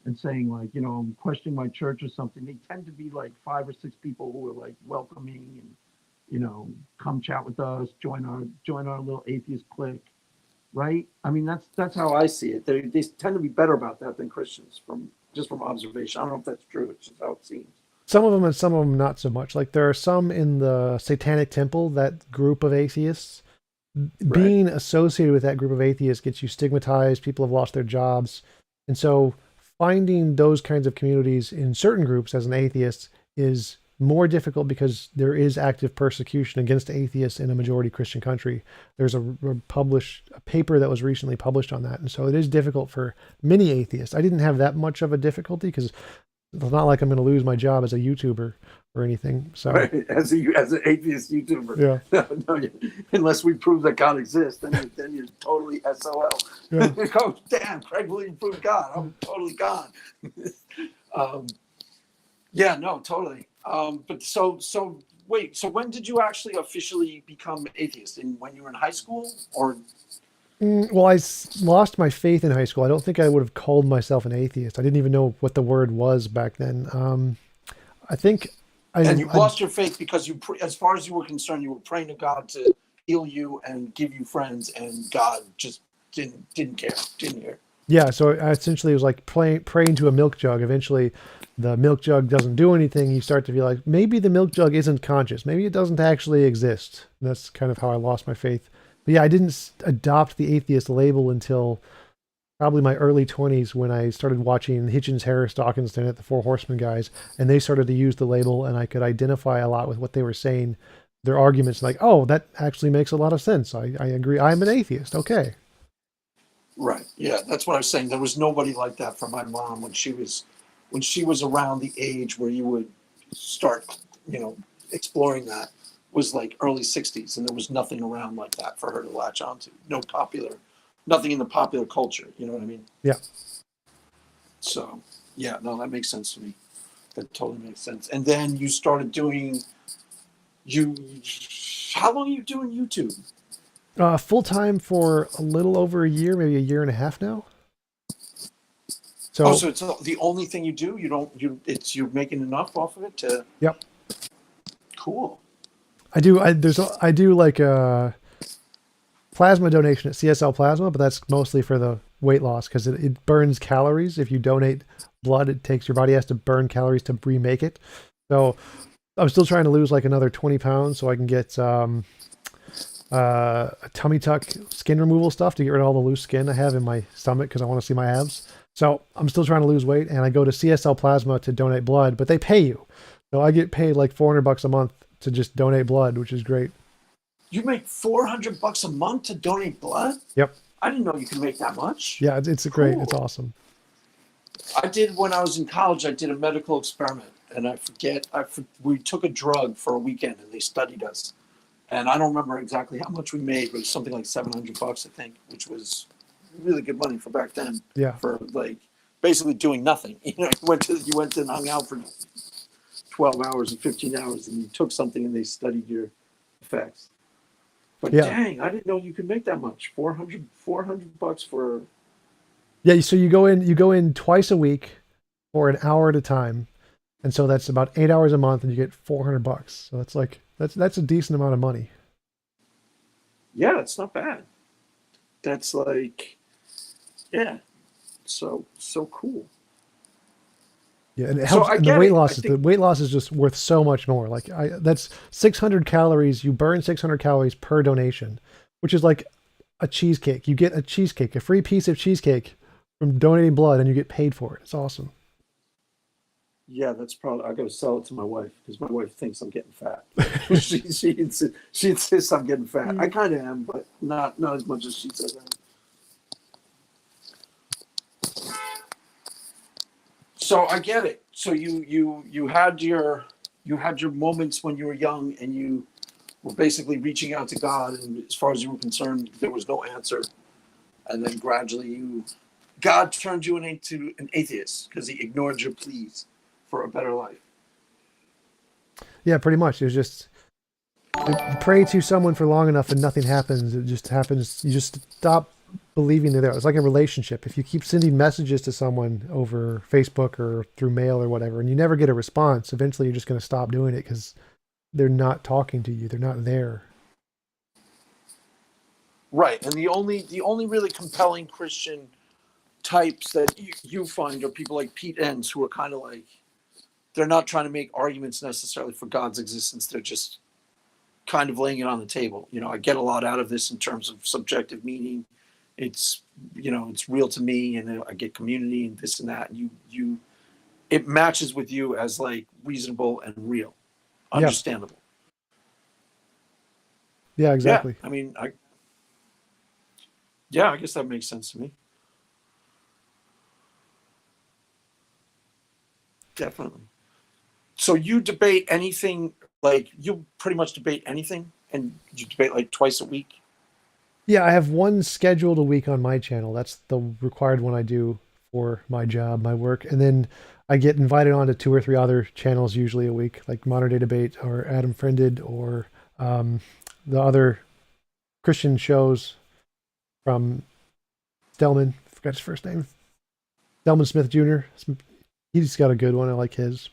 and saying like, I'm questioning my church or something, they tend to be like 5 or 6 people who are like welcoming and, come chat with us, join our little atheist clique. Right? I mean, that's how I see it. They tend to be better about that than Christians from observation. I don't know if that's true. It's just how it seems. Some of them and some of them not so much. Like there are some in the Satanic Temple, that group of atheists. Right. Being associated with that group of atheists gets you stigmatized. People have lost their jobs. And so finding those kinds of communities in certain groups as an atheist is more difficult because there is active persecution against atheists in a majority Christian country. There's a paper that was recently published on that. And so it is difficult for many atheists. I didn't have that much of a difficulty because it's not like I'm going to lose my job as a YouTuber or anything. So Right. As an atheist YouTuber, yeah, unless we prove that God exists, then you're totally SOL. Yeah. Oh, damn, Craig believed proved God. I'm totally gone. Yeah, no, totally. But so wait, so when did you actually officially become atheist? When you were in high school, or? Well, lost my faith in high school. I don't think I would have called myself an atheist. I didn't even know what the word was back then. I think And you lost your faith because as far as you were concerned, you were praying to God to heal you and give you friends, and God just didn't care, didn't hear. Yeah, so I essentially it was like praying to a milk jug. Eventually, the milk jug doesn't do anything. You start to feel like maybe the milk jug isn't conscious. Maybe it doesn't actually exist. And that's kind of how I lost my faith. But yeah, I didn't adopt the atheist label until probably my early 20s when I started watching Hitchens, Harris, Dawkins, Dennett, the Four Horsemen guys, and they started to use the label, and I could identify a lot with what they were saying. Their arguments like, oh, that actually makes a lot of sense. I agree. I'm an atheist. Okay. Right. Yeah, that's what I was saying. There was nobody like that for my mom when she was around the age where you would start, exploring that. Was like early 60s, and there was nothing around like that for her to latch onto. Nothing in the popular culture. You know what I mean? Yeah. So, yeah, no, that makes sense to me. That totally makes sense. And then you started doing, how long are you doing YouTube? Full time for a little over a year, maybe a year and a half now. So it's the only thing you do? You're making enough off of it to. Yep. Cool. I do like a plasma donation at CSL Plasma, but that's mostly for the weight loss because it burns calories. If you donate blood, your body has to burn calories to remake it. So I'm still trying to lose like another 20 pounds so I can get a tummy tuck skin removal stuff to get rid of all the loose skin I have in my stomach because I want to see my abs. So I'm still trying to lose weight, and I go to CSL Plasma to donate blood, but they pay you. So I get paid like $400 a month to just donate blood, which is great. You make $400 a month to donate blood? Yep. I didn't know you could make that much. Yeah, it's Cool. great. It's awesome. I did when I was in college. I did a medical experiment, and we took a drug for a weekend, and they studied us. And I don't remember exactly how much we made, but it was something like $700, I think, which was really good money for back then. Yeah. For like basically doing nothing. You went and hung out for 12 hours and 15 hours, and you took something and they studied your effects. But dang, I didn't know you could make that much. $400 for. Yeah, so you go in twice a week for an hour at a time, and so that's about 8 hours a month, and you get $400. So that's a decent amount of money. Yeah, it's not bad. That's like, yeah, so cool. Yeah, and it helps. And the weight loss is just worth so much more. Like that's 600 calories. You burn 600 calories per donation, which is like a cheesecake. You get a cheesecake, a free piece of cheesecake from donating blood, and you get paid for it. It's awesome. Yeah, that's probably. I got to sell it to my wife because my wife thinks I'm getting fat. She insists I'm getting fat. I kind of am, but not as much as she says I am. So I get it. So you had your moments when you were young, and you were basically reaching out to God, and as far as you were concerned, there was no answer. And then gradually, God turned you into an atheist because He ignored your pleas for a better life. Yeah, pretty much. It was just you pray to someone for long enough and nothing happens. It just happens. You just stop believing they're there. It's like a relationship. If you keep sending messages to someone over Facebook or through mail or whatever, and you never get a response, eventually you're just going to stop doing it because they're not talking to you. They're not there. Right, and the only really compelling Christian types that you find are people like Pete Enns, who are kind of like, they're not trying to make arguments necessarily for God's existence. They're just kind of laying it on the table. I get a lot out of this in terms of subjective meaning. It's it's real to me, and I get community and this and that. And it matches with you as like reasonable and real, Yeah. understandable. Yeah, Yeah, exactly. I mean, I guess that makes sense to me. Definitely. So you debate anything, like you pretty much debate anything, and you debate like twice a week. Yeah, I have one scheduled a week on my channel. That's the required one I do for my job, my work. And then I get invited on to two or three other channels usually a week, like Modern Day Debate or Adam Friended or the other Christian shows from Delman. I forgot his first name. Delman Smith Jr. He's got a good one. I like his.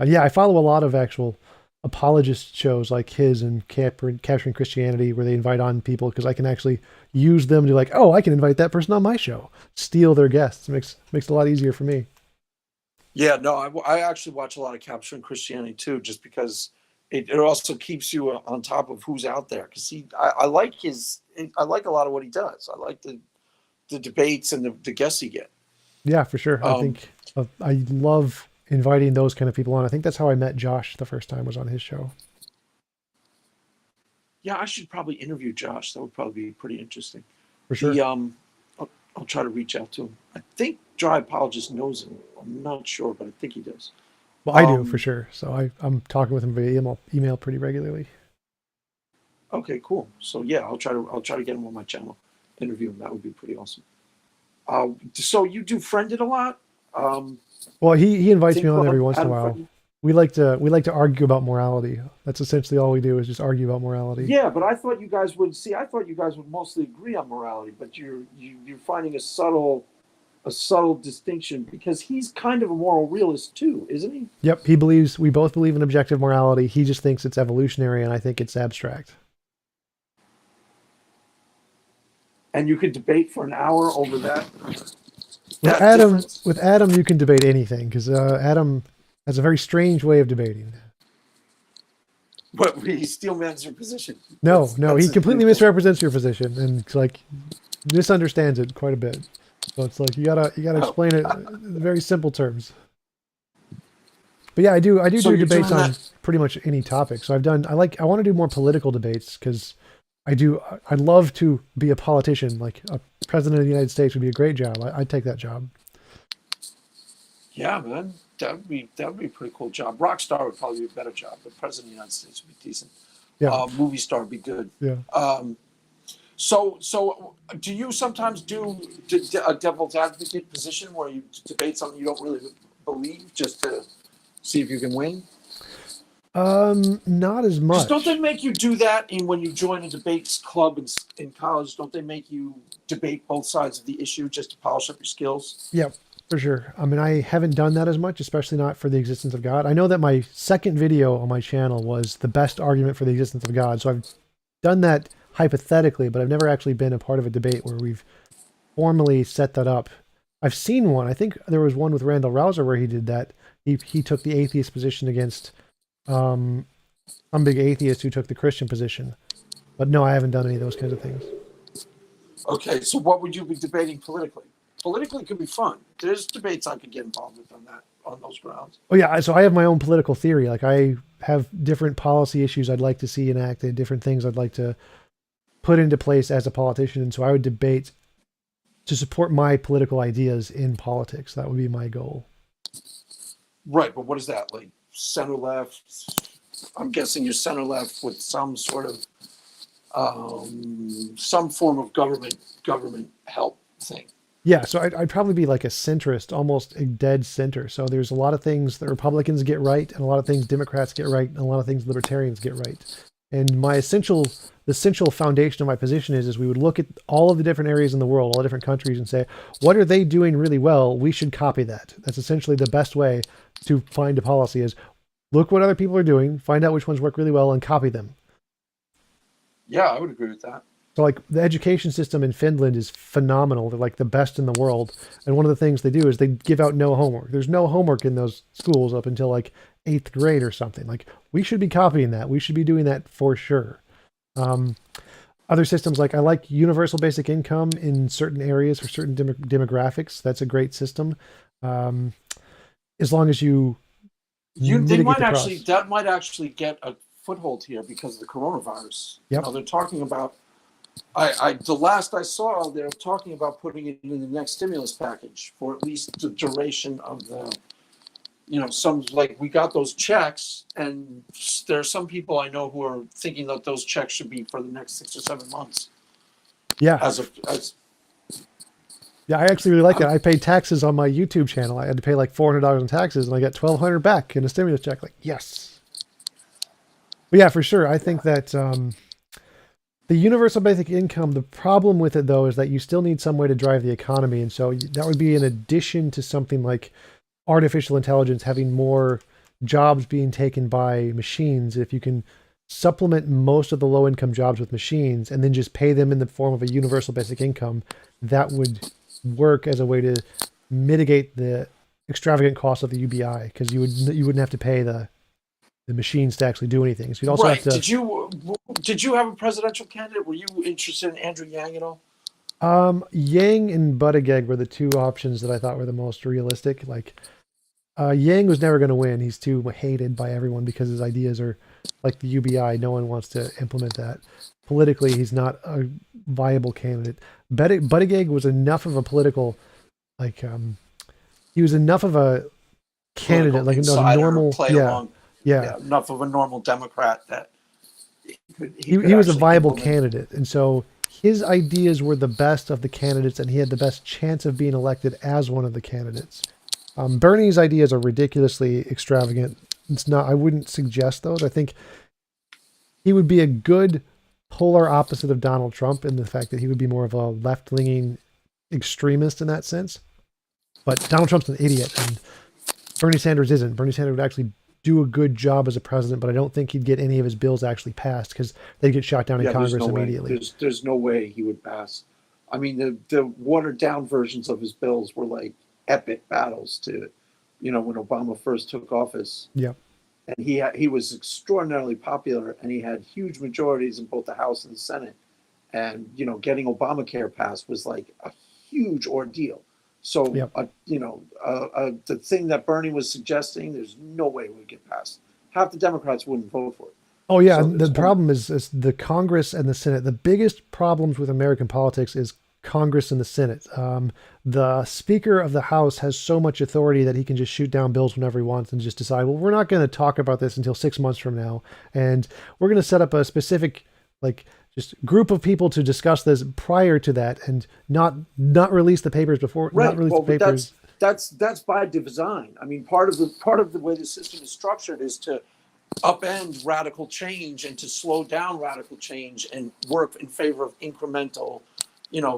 Yeah, I follow a lot of actual apologist shows like his and Capturing Christianity, where they invite on people because I can actually use them to like, oh, I can invite that person on my show, steal their guests. Makes it a lot easier for me. Yeah, no, I actually watch a lot of Capturing Christianity too, just because it also keeps you on top of who's out there. Because I like I like a lot of what he does. I like the debates and the guests he get. Yeah, for sure. I Um, think I love inviting those kind of people on. I think that's how I met Josh the first time was on his show. yeah, I should probably interview Josh. That would probably be pretty interesting. For He sure. I'll try to reach out to him. I think Dry Apologist knows him. I'm not sure, but I think he does. Well, I do for Um, sure. So I'm talking with him via email pretty regularly. okay, cool. So yeah, I'll try to get him on my channel, interview him. That would be pretty awesome. So you do Friended a lot? Well, he invites me Think on every Club, once in a Adam while. Friended? We like to argue about morality. That's essentially all we do is just argue about morality. Yeah, but I thought you guys would see. I thought you guys would mostly agree on morality, but you're finding a subtle distinction because he's kind of a moral realist too, isn't he? Yep, we both believe in objective morality. He just thinks it's evolutionary, and I think it's abstract. And you could debate for an hour over that. With That Adam, difference. with Adam, you can debate anything because Adam has a very strange way of debating. But he still mans your position. No, That's no, that's he his completely big thing. misrepresents your position and it's like misunderstands it quite a bit. So it's like you gotta Oh, explain it in very simple terms. But yeah, I do so do you're debates doing on that? pretty much any topic. So I want to do more political debates because I'd love to be a politician. Like a president of the United States would be a great job. I'd take that job. Yeah, man. That would be a pretty cool job. Rock star would probably be a better job, but president of the United States would be decent. Yeah, Movie star would be good. yeah. Um, so do you sometimes do a devil's advocate position where you debate something you don't really believe just to see if you can win? Not as Because don't they much. make you do that when you join a debates club in college? Don't they make you debate both sides of the issue just to polish up your skills? Yeah, for sure. I mean, I haven't done that as much, especially not for the existence of God. I know that my second video on my channel was the best argument for the existence of God. So I've done that hypothetically, but I've never actually been a part of a debate where we've formally set that up. I've seen one. I think there was one with Randall Rouser where he did that. He took the atheist position against um, some big atheist who took the Christian position. But no, I haven't done any of those kinds of things. Okay, so what would you be debating politically? Politically could be fun. There's debates I could get involved with on that. on those grounds. Oh yeah, so I have my own political theory. Like I have different policy issues I'd like to see enacted, different things I'd like to put into place as a politician. And so I would debate to support my political ideas in politics. That would be my goal. Right, but what is that, like center left? I'm guessing you're center left with some sort of some form of government help thing. Yeah, so I'd probably be like a centrist, almost a dead center. So there's a lot of things that Republicans get right, and a lot of things Democrats get right, and a lot of things Libertarians get right. And the essential foundation of my position is we would look at all of the different areas in the world, all the different countries, and say, what are they doing really well? We should copy that. That's essentially the best way to find a policy is look what other people are doing, find out which ones work really well, and copy them. Yeah, I would agree with that. So like the education system in Finland is phenomenal. They're like the best in the world. And one of the things they do is they give out no homework. There's no homework in those schools up until like 8th grade or something. Like we should be copying that. We should be doing that for sure. Other systems, like I like universal basic income in certain areas for certain demographics. That's a great system. As long as that might actually get a foothold here because of the coronavirus. Yep. They're talking about. The last I saw, they're talking about putting it in the next stimulus package for at least the duration of the, some like we got those checks, and there are some people I know who are thinking that those checks should be for the next 6 or 7 months. Yeah. Yeah, I actually really like it. I paid taxes on my YouTube channel. I had to pay like $400 in taxes, and I got $1,200 back in a stimulus check. Like, yes. But yeah, for sure. I think that the universal basic income, the problem with it, though, is that you still need some way to drive the economy. And so that would be in addition to something like artificial intelligence having more jobs being taken by machines. If you can supplement most of the low-income jobs with machines and then just pay them in the form of a universal basic income, that would work as a way to mitigate the extravagant cost of the UBI, because you wouldn't have to pay the machines to actually do anything. So you'd also have to. Did you have a presidential candidate? Were you interested in Andrew Yang at all? Yang and Buttigieg were the two options that I thought were the most realistic. Like, Yang was never going to win. He's too hated by everyone because his ideas are like the UBI. No one wants to implement that. Politically, he's not a viable candidate. Buttigieg was enough of a political, he was enough of a candidate, like a normal, yeah, enough of a normal Democrat that he was a viable candidate. And so his ideas were the best of the candidates, and he had the best chance of being elected as one of the candidates. Bernie's ideas are ridiculously extravagant. I wouldn't suggest those. I think he would be a good polar opposite of Donald Trump in the fact that he would be more of a left-leaning extremist in that sense. But Donald Trump's an idiot, and Bernie Sanders isn't. Bernie Sanders would actually do a good job as a president, but I don't think he'd get any of his bills actually passed because they'd get shot down in Congress immediately. There's no way he would pass. I mean, the watered down versions of his bills were like epic battles to, when Obama first took office. Yeah. And he was extraordinarily popular, and he had huge majorities in both the House and the Senate. And, getting Obamacare passed was like a huge ordeal. So, the thing that Bernie was suggesting, there's no way it would get passed. Half the Democrats wouldn't vote for it. Oh, yeah. So the problem is the Congress and the Senate. The biggest problems with American politics is Congress and the Senate. The Speaker of the House has so much authority that he can just shoot down bills whenever he wants and just decide, well, we're not going to talk about this until 6 months from now. And we're going to set up a specific, just group of people to discuss this prior to that, and not release the papers before. Right. Not release the papers. That's by design. I mean, part of the way the system is structured is to upend radical change and to slow down radical change and work in favor of incremental,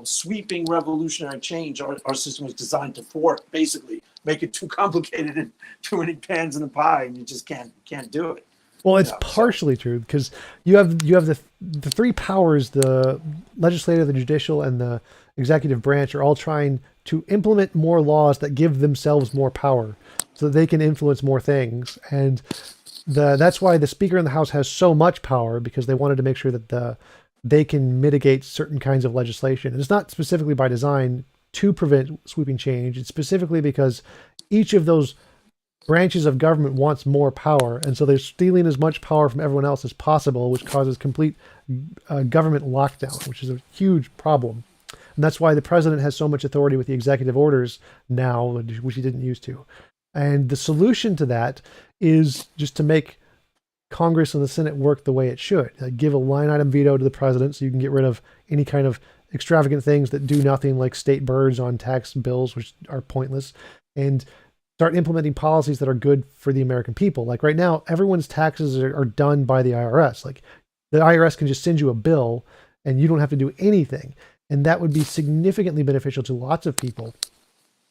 sweeping revolutionary change. Our system was designed to thwart, basically, make it too complicated and too many pans in the pie, and you just can't do it. Well, it's partially true because you have the three powers: the legislative, the judicial, and the executive branch are all trying to implement more laws that give themselves more power, so that they can influence more things. And that's why the Speaker in the House has so much power, because they wanted to make sure that they can mitigate certain kinds of legislation. And it's not specifically by design to prevent sweeping change. It's specifically because each of those branches of government wants more power, and so they're stealing as much power from everyone else as possible, which causes complete government lockdown, which is a huge problem. And that's why the president has so much authority with the executive orders now, which he didn't used to. And the solution to that is just to make Congress and the Senate work the way it should. Give a line item veto to the president so you can get rid of any kind of extravagant things that do nothing, like state birds on tax bills, which are pointless, and start implementing policies that are good for the American people. Like right now, everyone's taxes are done by the IRS. Like the IRS can just send you a bill and you don't have to do anything. And that would be significantly beneficial to lots of people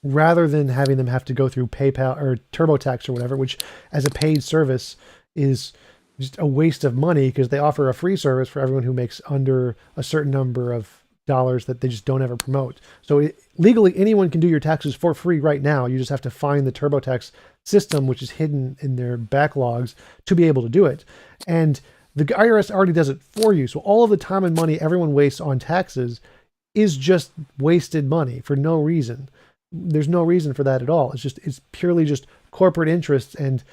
rather than having them have to go through PayPal or TurboTax or whatever, which as a paid service is just a waste of money because they offer a free service for everyone who makes under a certain number of dollars that they just don't ever promote. So legally, anyone can do your taxes for free right now. You just have to find the TurboTax system, which is hidden in their backlogs, to be able to do it. And the IRS already does it for you. So all of the time and money everyone wastes on taxes is just wasted money for no reason. There's no reason for that at all. It's purely just corporate interests and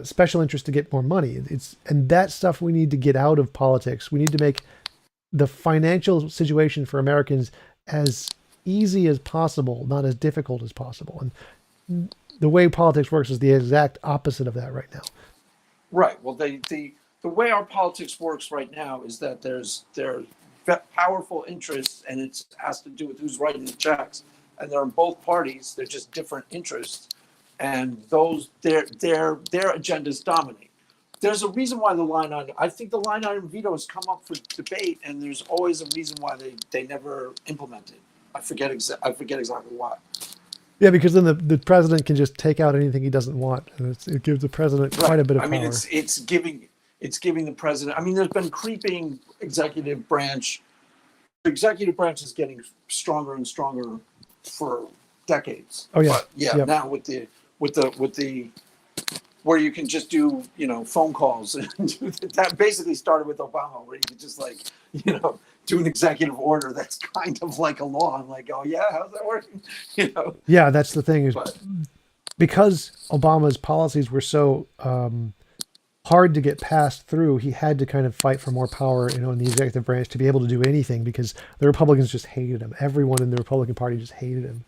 special interest to get more money. And that stuff we need to get out of politics. We need to make the financial situation for Americans as easy as possible, not as difficult as possible. And the way politics works is the exact opposite of that right now. Right. Well, the way our politics works right now is that there are powerful interests, and it has to do with who's writing the checks. And they're in both parties. They're just different interests, and their agendas dominate. There's a reason why I think the line item veto has come up for debate, and there's always a reason why they never implement it. I forget exactly why. Yeah, because then the president can just take out anything he doesn't want, and it gives the president quite a bit of power. I mean, it's giving the president. I mean, there's been creeping executive branch. The executive branch is getting stronger and stronger for decades. Oh yeah, but yeah. Now with the where you can just do phone calls, and that basically started with Obama, where you could just do an executive order that's kind of like a law. I'm like, oh yeah, how's that working? Yeah, that's the thing is because Obama's policies were so hard to get passed through, he had to kind of fight for more power, in the executive branch to be able to do anything because the Republicans just hated him. Everyone in the Republican Party just hated him.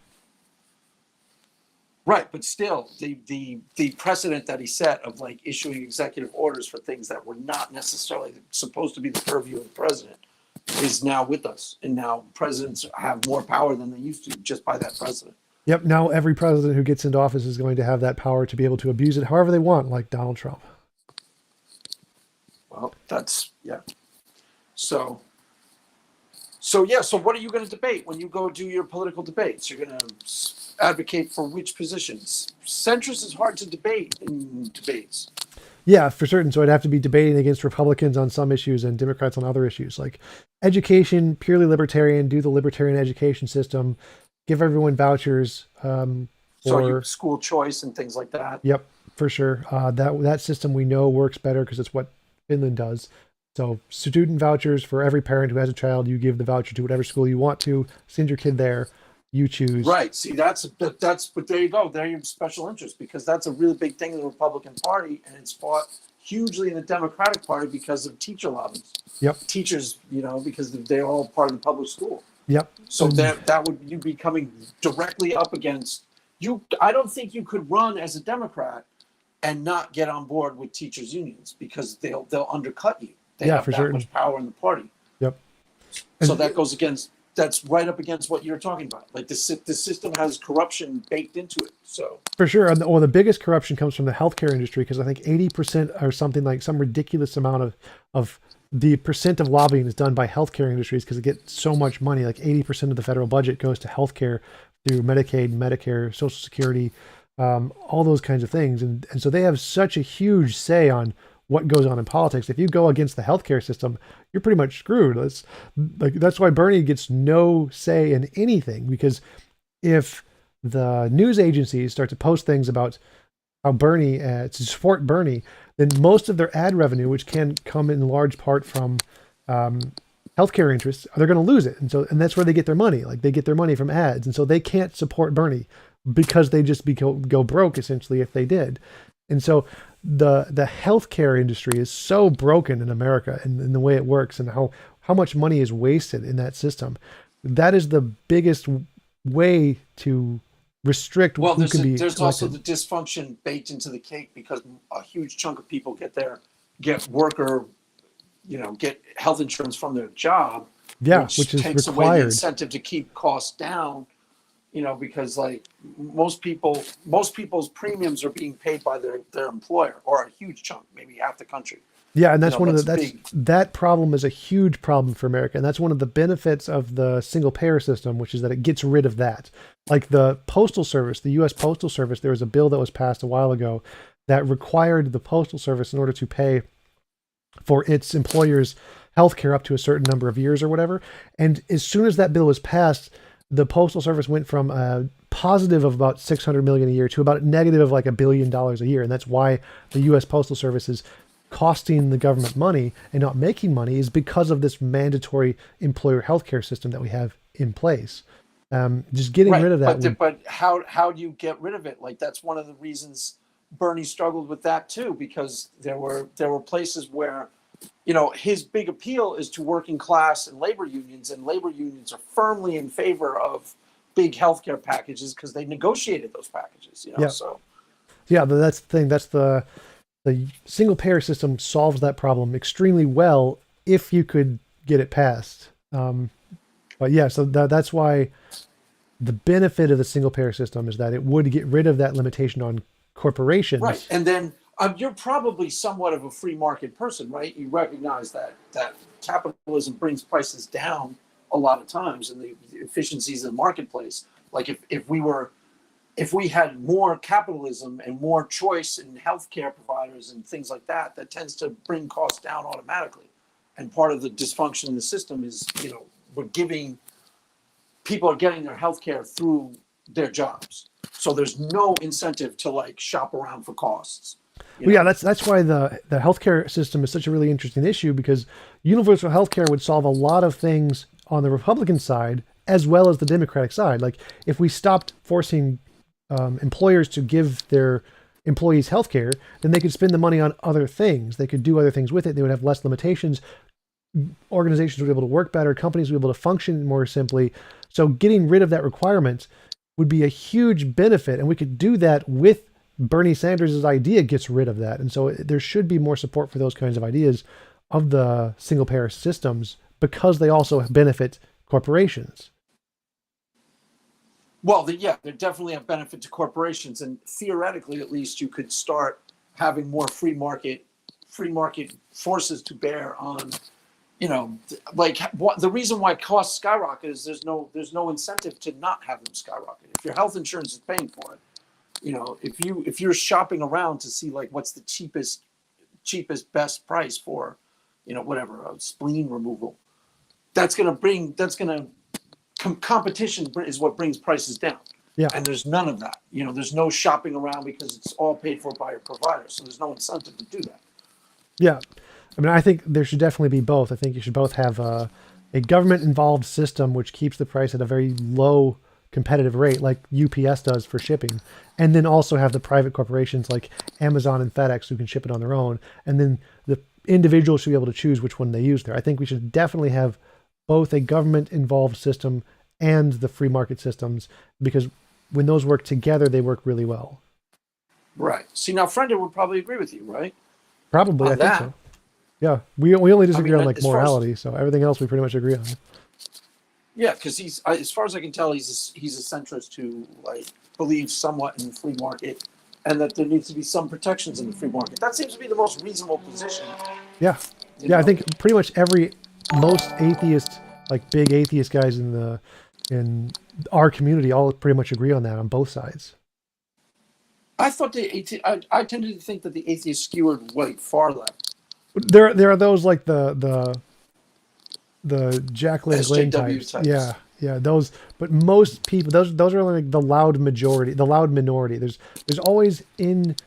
Right, but still, the precedent that he set of issuing executive orders for things that were not necessarily supposed to be the purview of the president is now with us, and now presidents have more power than they used to just by that precedent. Yep. Now every president who gets into office is going to have that power to be able to abuse it however they want, like Donald Trump. Well, that's yeah. So what are you going to debate when you go do your political debates? You're going to advocate for which positions? Centrist is hard to debate in debates. Yeah, for certain. So I'd have to be debating against Republicans on some issues and Democrats on other issues, like education, purely libertarian, do the libertarian education system, give everyone vouchers. So school choice and things like that. Yep, for sure. That system we know works better because it's what Finland does. So student vouchers for every parent who has a child, you give the voucher to whatever school you want to, send your kid there, you choose. Right. See, but there you go. There you have special interest, because that's a really big thing in the Republican Party, and it's fought hugely in the Democratic Party because of teacher lobbies. Yep. Teachers, because they're all part of the public school. Yep. So that would you be coming directly up against you. I don't think you could run as a Democrat and not get on board with teachers unions, because they'll undercut you. They have that much power in the party. Yep. So that's right up against what you're talking about. Like the system has corruption baked into it. So for sure. And the biggest corruption comes from the healthcare industry, because I think 80% or something, like some ridiculous amount of the percent of lobbying is done by healthcare industries, because it gets so much money. Like 80% of the federal budget goes to healthcare through Medicaid, Medicare, Social Security, all those kinds of things. And so they have such a huge say on what goes on in politics. If you go against the healthcare system, you're pretty much screwed. That's why Bernie gets no say in anything, because if the news agencies start to post things about how Bernie, to support Bernie, then most of their ad revenue, which can come in large part from healthcare interests, they're going to lose it. And that's where they get their money. Like they get their money from ads. And so they can't support Bernie. because they just go broke essentially if they did. And so the healthcare industry is so broken in America and in the way it works and how much money is wasted in that system. That is the biggest way to restrict Well, who can be there's also the collected. dysfunction baked into the cake because a huge chunk of people get worker, get health insurance from their job, Yeah, which which is takes away the required. incentive to keep costs down. Because like most people's premiums are being paid by their employer, or a huge chunk, maybe half the country. Yeah, and that's one of the That's big. that problem is a huge problem for America, and that's one of the benefits of the single payer system, which is that it gets rid of that. Like the Postal Service, the U.S. Postal Service, there was a bill that was passed a while ago that required the Postal Service, in order to pay for its employers' healthcare up to a certain number of years or whatever. And as soon as that bill was passed, the Postal Service went from a positive of about 600 million a year to about a negative of like $1 billion a year. And that's why the U.S. Postal Service is costing the government money and not making money, is because of this mandatory employer healthcare system that we have in place. Just getting Right, rid of that. but how do you get rid of it? Like that's one of the reasons Bernie struggled with that too, because there were places where, his big appeal is to working class and labor unions are firmly in favor of big healthcare packages because they negotiated those packages. Yeah. So Yeah, but that's the thing. That's the single payer system solves that problem extremely well if you could get it passed. But yeah, so that's why the benefit of the single payer system is that it would get rid of that limitation on corporations. right, and then you're probably somewhat of a free market person, right? You recognize that capitalism brings prices down a lot of times, and the efficiencies in the marketplace. Like if we had more capitalism and more choice in healthcare providers and things like that, that tends to bring costs down automatically. And part of the dysfunction in the system is, people are getting their healthcare through their jobs. So there's no incentive to like shop around for costs. Well, yeah, that's why the healthcare system is such a really interesting issue, because universal healthcare would solve a lot of things on the Republican side as well as the Democratic side. Like if we stopped forcing employers to give their employees healthcare, then they could spend the money on other things. They could do other things with it. They would have less limitations. Organizations would be able to work better. Companies would be able to function more simply. So getting rid of that requirement would be a huge benefit. And we could do that with Bernie Sanders' idea gets rid of that. And so there should be more support for those kinds of ideas of the single payer systems, because they also benefit corporations. Well, they're definitely a benefit to corporations, and theoretically, at least, you could start having more free market forces to bear on, like the reason why costs skyrocket is there's no incentive to not have them skyrocket. If your health insurance is paying for it, if you're shopping around to see like what's the cheapest best price for, whatever, a spleen removal, competition is what brings prices down. Yeah. And there's none of that. There's no shopping around because it's all paid for by a provider. So there's no incentive to do that. Yeah. I mean, I think there should definitely be both. I think you should both have a government-involved system which keeps the price at a very low competitive rate, like UPS does for shipping, and then also have the private corporations like Amazon and FedEx who can ship it on their own, and then the individuals should be able to choose which one they use there. I think we should definitely have both a government-involved system and the free market systems, because when those work together, they work really well. Right. See, now Frenda would probably agree with you, right? Probably, On I think that. so. Yeah, we only disagree on like as far as- morality, so everything else we pretty much agree on. Yeah, because he's, as far as I can tell, he's a centrist who like believes somewhat in the free market, and that there needs to be some protections in the free market. That seems to be the most reasonable position. Yeah, I think pretty much most atheist, like big atheist guys in our community, all pretty much agree on that on both sides. I thought I tended to think that the atheists skewered far left. There are those like the Jack LaLanne types. Yeah, those. But most people, those are like the loud majority, the loud minority. There's always in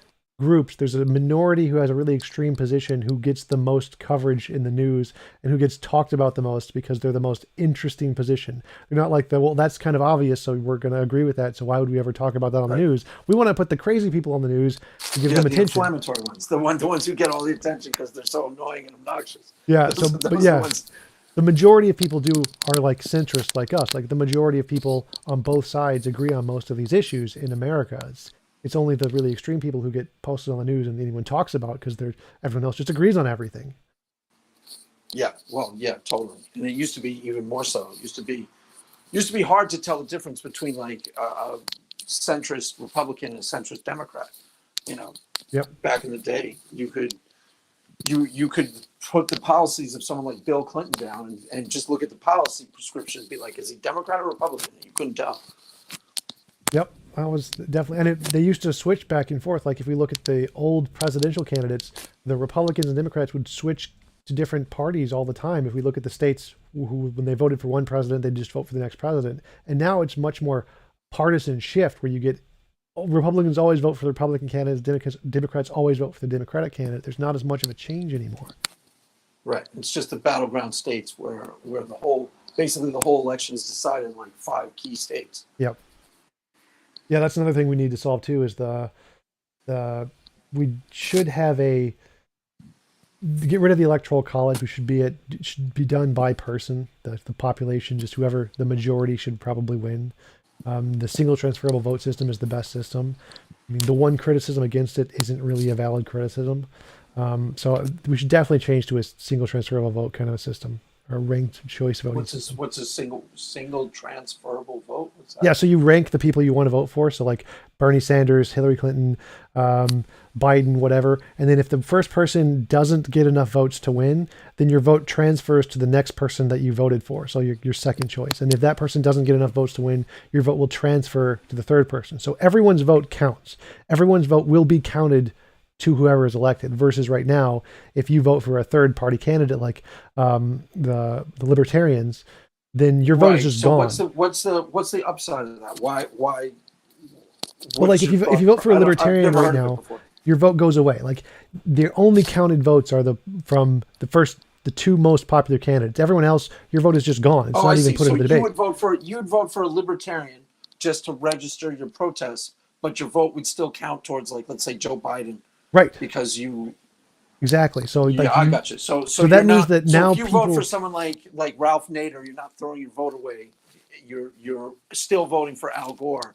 groups, there's a minority who has a really extreme position who gets the most coverage in the news and who gets talked about the most because they're the most interesting position. They're not like well, that's kind of obvious, so we're going to agree with that. So why would we ever talk about that on the Right. news? We want to put the crazy people on the news and give Yeah, them the attention. inflammatory ones, the ones who get all the attention because they're so annoying and obnoxious. Yeah. Those, So, those but are the yeah, ones. the majority of people are like centrists like us. Like the majority of people on both sides agree on most of these issues in America. It's only the really extreme people who get posted on the news and anyone talks about because everyone else just agrees on everything. Yeah, well, yeah, totally. And it used to be even more so. It used to be hard to tell the difference between like a centrist Republican and a centrist Democrat. You know, Yep. back in the day, you could put the policies of someone like Bill Clinton down and just look at the policy prescription and be like, is he Democrat or Republican? You couldn't tell. Yep. I was definitely, and they used to switch back and forth. Like if we look at the old presidential candidates, the Republicans and Democrats would switch to different parties all the time. If we look at the states who when they voted for one president, they'd just vote for the next president. And now it's much more partisan shift where you get Republicans always vote for the Republican candidates, Democrats always vote for the Democratic candidate. There's not as much of a change anymore. Right. It's just the battleground states where basically the whole election is decided in like 5 key states. Yep. Yeah, that's another thing we need to solve too. Is we should have get rid of the electoral college. It should be done by person. The population, just whoever the majority should probably win. The single transferable vote system is the best system. I mean, the one criticism against it isn't really a valid criticism. So we should definitely change to a single transferable vote kind of a system, or a ranked choice voting system. What's a single transferable vote? What's that? Yeah, so you rank the people you want to vote for. So like Bernie Sanders, Hillary Clinton, Biden, whatever. And then if the first person doesn't get enough votes to win, then your vote transfers to the next person that you voted for. So your second choice. And if that person doesn't get enough votes to win, your vote will transfer to the third person. So everyone's vote counts. Everyone's vote will be counted to whoever is elected, versus right now, if you vote for a third party candidate like the Libertarians, then your vote is just gone. What's the upside of that? Why? Well, like if you vote for a Libertarian right now, your vote goes away. Like the only counted votes are from the 2 most popular candidates. Everyone else, your vote is just gone. It's not even put in the debate. You would vote for a Libertarian just to register your protest, but your vote would still count towards, like, let's say Joe Biden. Right. Because you. Exactly. So yeah, I got you. So that means that now if you vote for someone like Ralph Nader, you're not throwing your vote away. You're still voting for Al Gore.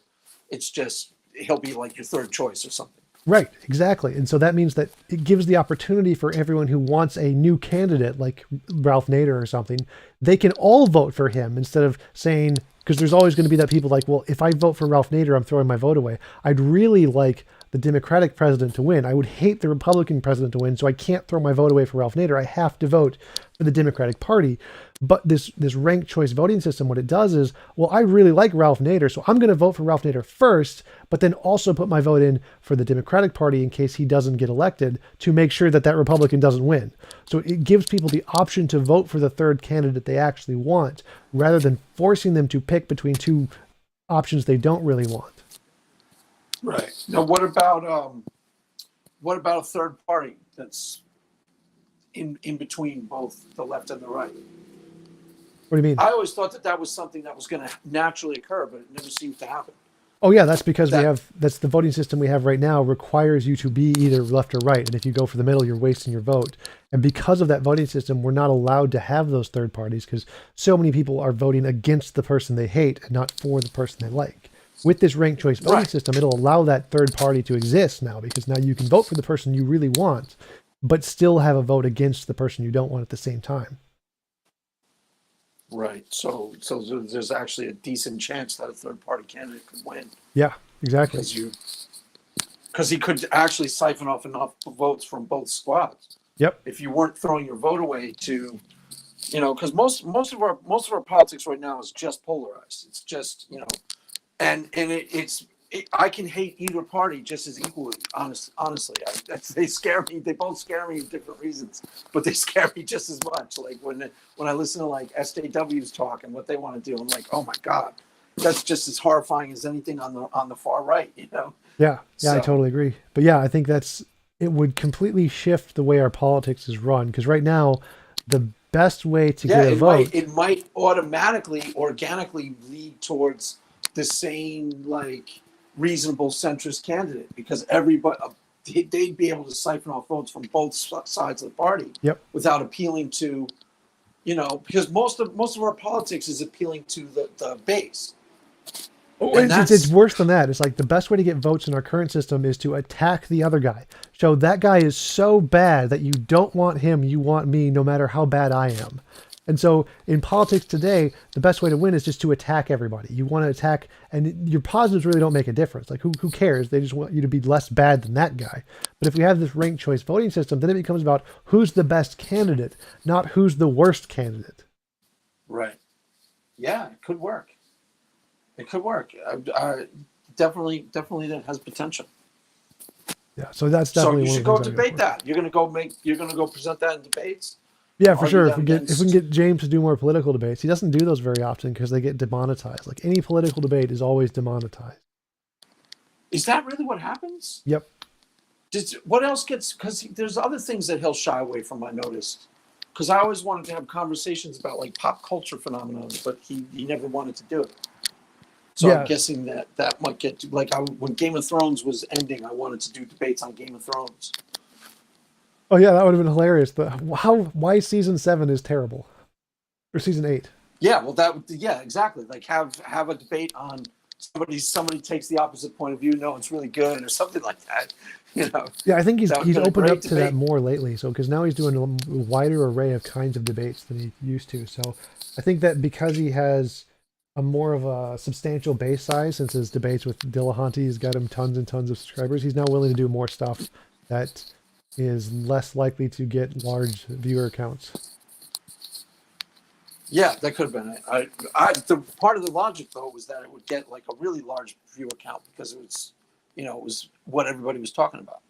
It's just he'll be like your third choice or something. Right, exactly. And so that means that it gives the opportunity for everyone who wants a new candidate like Ralph Nader or something, they can all vote for him instead of saying, because there's always going to be that people like, well, if I vote for Ralph Nader, I'm throwing my vote away. I'd really like the Democratic president to win. I would hate the Republican president to win, so I can't throw my vote away for Ralph Nader. I have to vote for the Democratic Party. But this ranked choice voting system, what it does is, well, I really like Ralph Nader, so I'm going to vote for Ralph Nader first, but then also put my vote in for the Democratic Party in case he doesn't get elected to make sure that Republican doesn't win. So it gives people the option to vote for the third candidate they actually want, rather than forcing them to pick between 2 options they don't really want. Right. Now, what about a third party that's in between both the left and the right? What do you mean? I always thought that was something that was going to naturally occur, but it never seems to happen. Oh yeah, that's because that's the voting system we have right now requires you to be either left or right. And if you go for the middle, you're wasting your vote. And because of that voting system, we're not allowed to have those third parties because so many people are voting against the person they hate and not for the person they like. With this ranked choice voting system, it'll allow that third party to exist now, because now you can vote for the person you really want, but still have a vote against the person you don't want at the same time. Right. So there's actually a decent chance that a third party candidate could win. Yeah, exactly. Because he could actually siphon off enough votes from both squads. Yep. If you weren't throwing your vote away to, because most of our politics right now is just polarized. It's just, and I can hate either party just as equally. Honestly, they scare me. They both scare me for different reasons, but they scare me just as much. Like when I listen to like SJWs talk and what they want to do, I'm like, oh my god, that's just as horrifying as anything on the far right. Yeah, I So totally agree. But yeah, I think it would completely shift the way our politics is run because right now, the best way to yeah, get a vote, it might automatically, organically lead towards the same like reasonable centrist candidate because everybody they'd be able to siphon off votes from both sides of the party yep. without appealing to, because most of our politics is appealing to the base, Oh, and it's that's worse than that. It's like the best way to get votes in our current system is to attack the other guy. So that guy is so bad that you don't want him, you want me, no matter how bad I am. And so in politics today, the best way to win is just to attack everybody. You want to attack, and your positives really don't make a difference. Like who cares? They just want you to be less bad than that guy. But if we have this ranked choice voting system, then it becomes about who's the best candidate, not who's the worst candidate. right. Yeah, it could work. It could work. Definitely, that has potential. Yeah. So that's So definitely you one should of the go things I go debate for. that. You're gonna go present that in debates. Yeah, for Argue sure. that If we can against. get James to do more political debates, he doesn't do those very often because they get demonetized. Like any political debate is always demonetized. Is that really what happens? Yep. What else gets? Because there's other things that he'll shy away from. I noticed. Because I always wanted to have conversations about like pop culture phenomenon, but he never wanted to do it. So I'm Yeah. guessing that might get like when Game of Thrones was ending, I wanted to do debates on Game of Thrones. Oh yeah, that would have been hilarious. But why season 7 is terrible, or season 8? Yeah, well, yeah, exactly. Like have a debate on somebody takes the opposite point of view. No, it's really good, or something like that. Yeah, I think he's That would've been a opened great up to that debate. more lately. So because now he's doing a wider array of kinds of debates than he used to. So I think that because he has a more of a substantial base size, since his debates with Dillahunt has got him tons and tons of subscribers, he's now willing to do more stuff that is less likely to get large viewer counts. Yeah, that could have been it. The part of the logic though was that it would get like a really large viewer count because it was what everybody was talking about.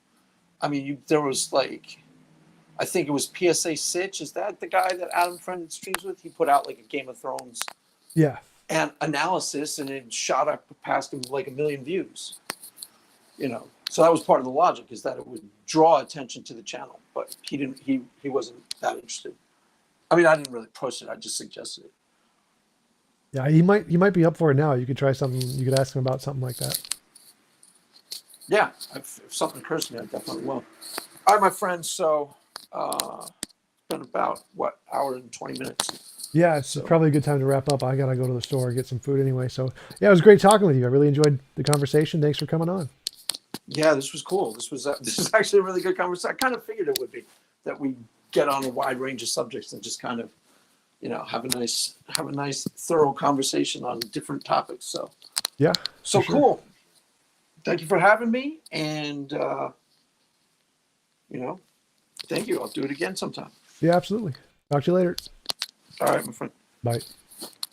I mean, there was like, I think it was PSA Sitch. Is that the guy that Adam Friend streams with? He put out like a Game of Thrones Yeah. and analysis, and it shot up past him like 1 million views. So that was part of the logic, is that it would draw attention to the channel, but he didn't. He wasn't that interested. I mean, I didn't really push it. I just suggested it. Yeah, he might be up for it now. You could try something. You could ask him about something like that. Yeah, if something occurs to me, I definitely will. All right, my friends. So it's been about hour and 20 minutes. Yeah, it's So probably a good time to wrap up. I gotta go to the store and get some food anyway. So yeah, it was great talking with you. I really enjoyed the conversation. Thanks for coming on. yeah, this was cool. This was actually a really good conversation. I kind of figured it would be that we get on a wide range of subjects and just kind of have a nice thorough conversation on different topics. Yeah. So for sure. cool. Thank you for having me, and thank you. I'll do it again sometime. Yeah, absolutely. Talk to you later. All right, my friend. Bye.